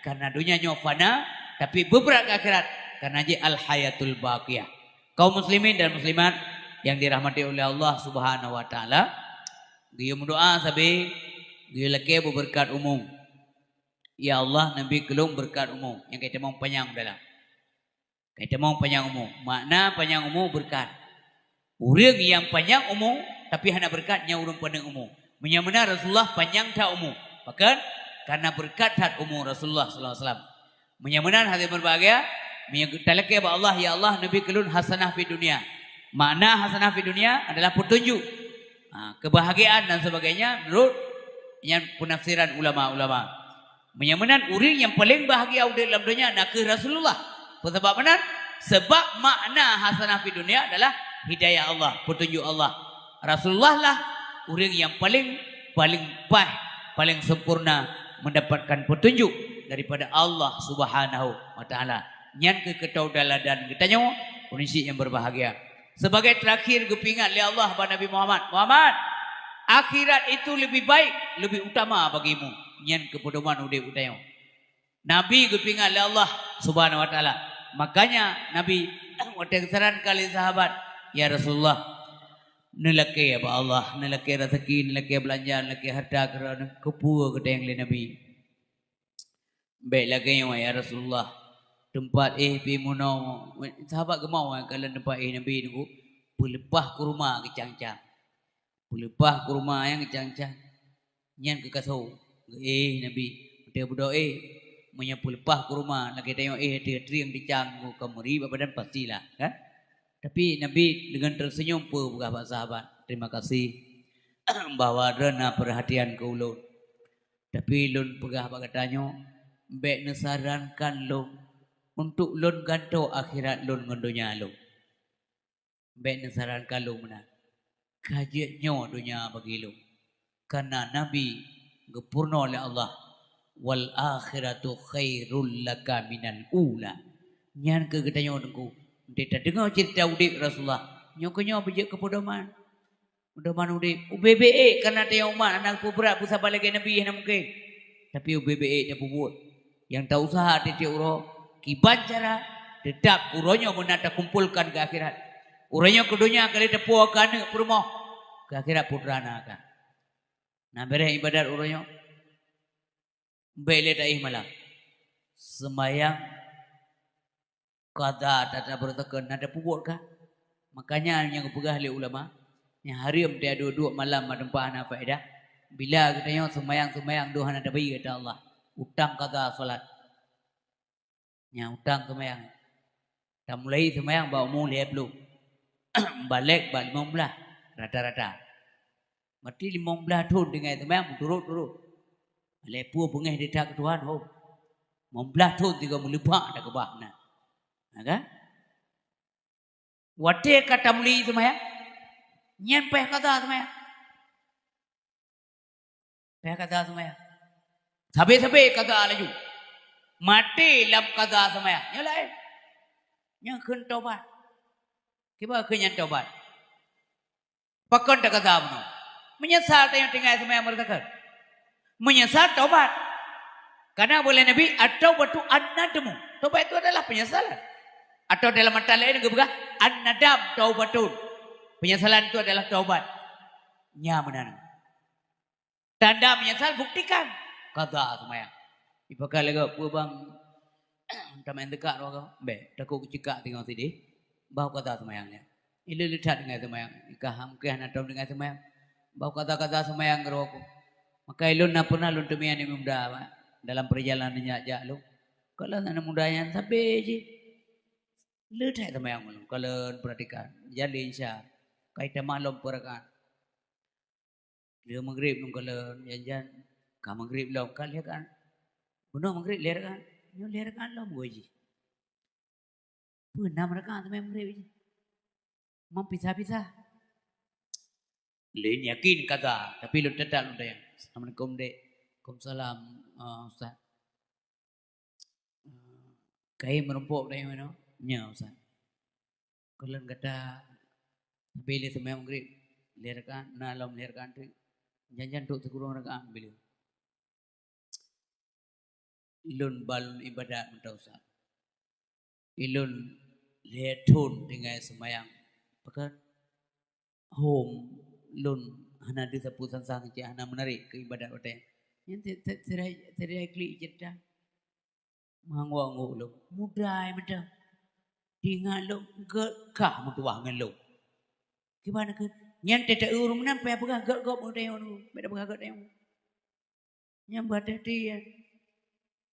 karena dunia fana tapi beberat ke akhirat karena je al hayatul baqiyah. Kaum muslimin dan muslimat yang dirahmati oleh Allah Subhanahu wa taala, dia berdoa sabi dia leke berkat umum. Ya Allah Nabi kelung berkat umum yang kita mau panjang dalam. Kita mau panjang umum. Makna panjang umum berkat. Orang yang panjang umum tapi hanya berkatnya orang panjang umum. Menyamana Rasulullah panjang tak umum. Bahkan karena berkat hat umum Rasulullah sallallahu alaihi wasallam. Menyamana hati berbahagia menyalake ba Allah ya Allah Nabi kelun hasanah fi dunia. Makna hasanah fi dunia adalah petunjuk. Kebahagiaan dan sebagainya menurut yang penafsiran ulama-ulama. Menyamanan orang yang paling bahagia dalam dunia nak ke Rasulullah. Sebab mana? Sebab makna hasanah fi dunia adalah hidayah Allah, petunjuk Allah. Rasulullah lah orang yang paling paling sempurna mendapatkan petunjuk daripada Allah Subhanahu wa taala. Nyan ke ketaudala dan kita nyawa kondisi yang berbahagia. Sebagai terakhir gepingat oleh Allah kepada Nabi Muhammad. Muhammad, akhirat itu lebih baik, lebih utama bagimu. Nyan kepedoman udah utayo. Nabi gepingat oleh Allah Subhanahu wa taala. Makanya Nabi waktu saran kali sahabat, ya Rasulullah, nelake ya Allah, nelake rezeki, nelake belanja, nelake harta kerana kepu ke yang le Nabi. Baik lagi ya Rasulullah. Tempat pi muno sahabat gemau kalau tempat Nabi niku pelepah kurma kecang-cang. Pelepah kurma yang kecang-cang. Nyan ke kasau. Nabi dia berdoa menyapu lepah kurma lagi tengok dia yang dicang kemuri badan pastilah kan. Tapi Nabi dengan tersenyum pun beberapa sahabat terima kasih bahwa rena perhatian ke ulun. Tapi ulun pegah katanya baik nesarankan ulun untuk ulun ganto akhirat ulun ngondonya ulun. Baik nesarankan ulun mana kajiannya dunia bagi ulun. Karena Nabi gepurna oleh Allah wal akhiratu khairul laka minal ula. Nyan ke katanya nunggu kita dengar cerita udik Rasulullah nyokonya bijak kepodoman udik UBBE karena dia umat anak berat pusat lagi Nabi yang mungkin tapi UBBE dia buat yang tak usaha dia uro kiban cara dedak uronya menata kumpulkan ke akhirat uronya ke dunia kali tepuakan ke rumah ke akhirat putrana kan. Nah bereh ibadat uronya bele daih malam sembayang kada tata bertekan ada pubut kah makanya yang pegah oleh ulama yang harim dia duduk malam madempah ana faedah bila katanya sembayang dohan ada bayi kata Allah utang kada salat yang utang sembayang dah mulai sembayang bawa mu lihat belum balik 15 rata-rata mati 15 tahun dengan sembayang turut lepu bengeh dedak Tuhan ho. 15 tahun tiga melepak dak kebahna. Kan? Wate kata muli itu maya. Nyen peh kata maya. Peh kata maya. Sabe kata laju. Mati lam kata maya. Nyalai. Nya keun tobat. Kiba keun tobat. Pakon dak kata mno. Menyesal tayang tinggal semaya mertakan. Menyesal taubat. Karena boleh Nabi atau batu an-nadmu. Taubat itu adalah penyesalan. Atau dalam mata lain juga an-nadam taubatun. Penyesalan itu adalah taubat. Nya menang. Tanda menyesal buktikan. Kata semayang. Ipakal lega apa bang? Tamen dekat roga. Be, takut cekak tengok sini. Bau kata semayangnya. Ini lihat dengan semayang. Ikaham kehanatau dengan semayang. Bau kata-kata semayang roga. Maka ilun na pernah lun tumian ni muda dalam perjalanannya aja lu. Kalau anak mudanya sampai je. Lihat semayang lu. Kalau perhatikan. Jadi insya. Kaitan malam perakan. Dia maghrib nung kalau janjan. Ka maghrib law kalian kan. Bunuh maghrib lihat kan. Nyo lihat kan law boji. Pernah mereka sampai maghrib je. Mau pisah-pisah. Lain yakin kata. Tapi lu tetap lu dayang. Assalamualaikum dek. Waalaikumsalam Ustaz. Kayak merumpuk dayang mana? Ya Ustaz. Kalau kata bila semayang maghrib. Lihat kan. Nalam lihat kan. Jangan tu terkurung rekaan beliau. Ilun balun ibadat mentau Ustaz. Ilun lihatun dengan semayang. Pakat home lun hana disapu sansang je hana menarik ke ibadat hotel. Yang tidak klik cerita. Mangwang lu mudai macam. Dingat lu gekah mutuah ngan lu. Gimana ke? Yang tidak urung nampai apa gak mudai onu. Beda apa gak yang. Yang badan dia.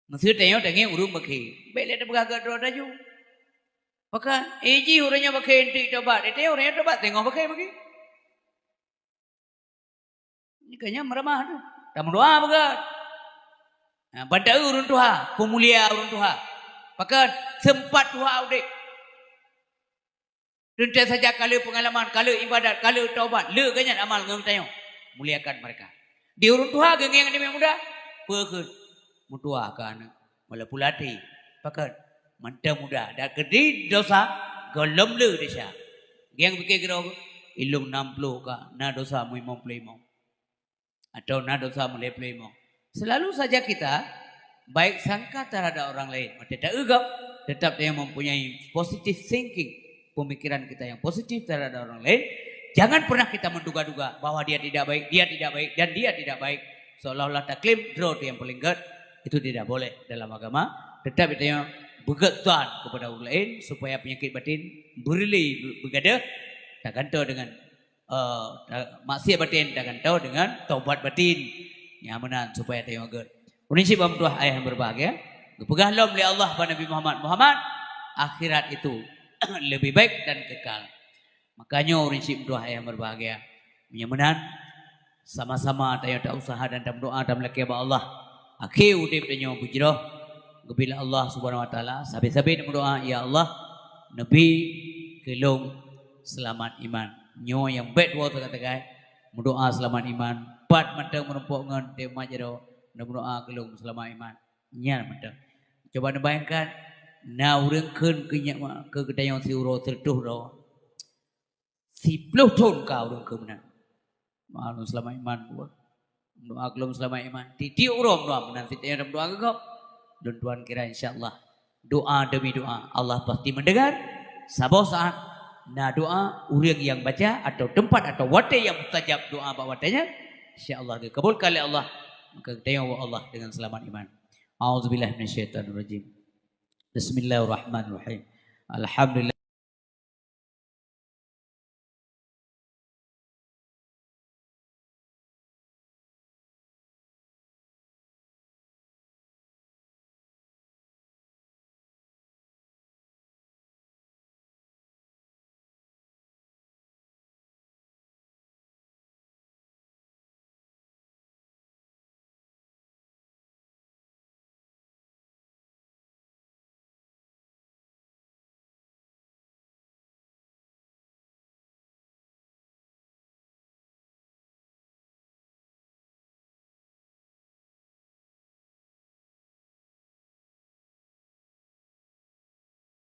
Maksud tengok tengok urung bagi. Bela ada apa gak ada ju. Pakai eji orangnya pakai enti tobat. Itu orangnya tobat tengok pakai bagi. Ini kayaknya meramah tu. Tak berdoa bagat. Pada urun Tuhan, pemulia urun Tuhan. Pakai sempat Tuhan udik. Tentu saja kalau pengalaman, kalau ibadat, kalau taubat, le kayaknya amal ngam tayong. Muliakan mereka. Di urun Tuhan geng-geng ni muda. Perkut mutua kan. Mula pulati. Pakai mantap muda. Dah kedai dosa golom le desa. Geng fikir kira ilung 60 ka na dosa mu 55. Atau na dosa mulai-mulai. Selalu saja kita baik sangka terhadap orang lain. Tidak egap, tetap dia mempunyai positive thinking. Pemikiran kita yang positif terhadap orang lain. Jangan pernah kita menduga-duga bahwa dia tidak baik, dan dia tidak baik. Seolah-olah tak klaim draw yang paling good. Itu tidak boleh dalam agama. Tetap kita bergetuan kepada orang lain supaya penyakit batin berlei bergada. Tak gantung dengan maksiat batin, tak gantung dengan taubat batin. Yang menang supaya tengok good. Unisip berdoa ayah yang berbahagia. Kepegang lom oleh Allah pada Nabi Muhammad. Akhirat itu lebih baik dan kekal. Makanya unisip berdoa ayah yang berbahagia. Menyemenan sama-sama tayang tak usaha dan tak berdoa dan melaki Allah. Akhir udip tanya bujroh. Bila Allah subhanahu wa ta'ala. Sabi-sabi berdoa. Ya Allah. Nabi kelong selamat iman. Nyo yang baik dua kata-kata. Berdoa selamat iman. Pat mata merumpuk ngan tema jero. Dan berdoa kelong selamat iman. Nyar mata. Coba anda bayangkan. Na urang keun ke kedayang si uro tertuh ro. 10 tahun kau urang ke benar. Maklum selamat iman buat. Doa kelong selamat iman. Titi uro doa menanti tanya doa ke kau. Dan Tuhan kira insyaAllah. Doa demi doa. Allah pasti mendengar. Sabar saat. Nah doa urang yang baca. Atau tempat atau wadah yang mustajab doa pak wadahnya. InsyaAllah dikabulkan oleh Allah. Maka tengok Allah dengan selamat iman. A'udzubillah minasyaitanirrajim. Bismillahirrahmanirrahim. Alhamdulillah.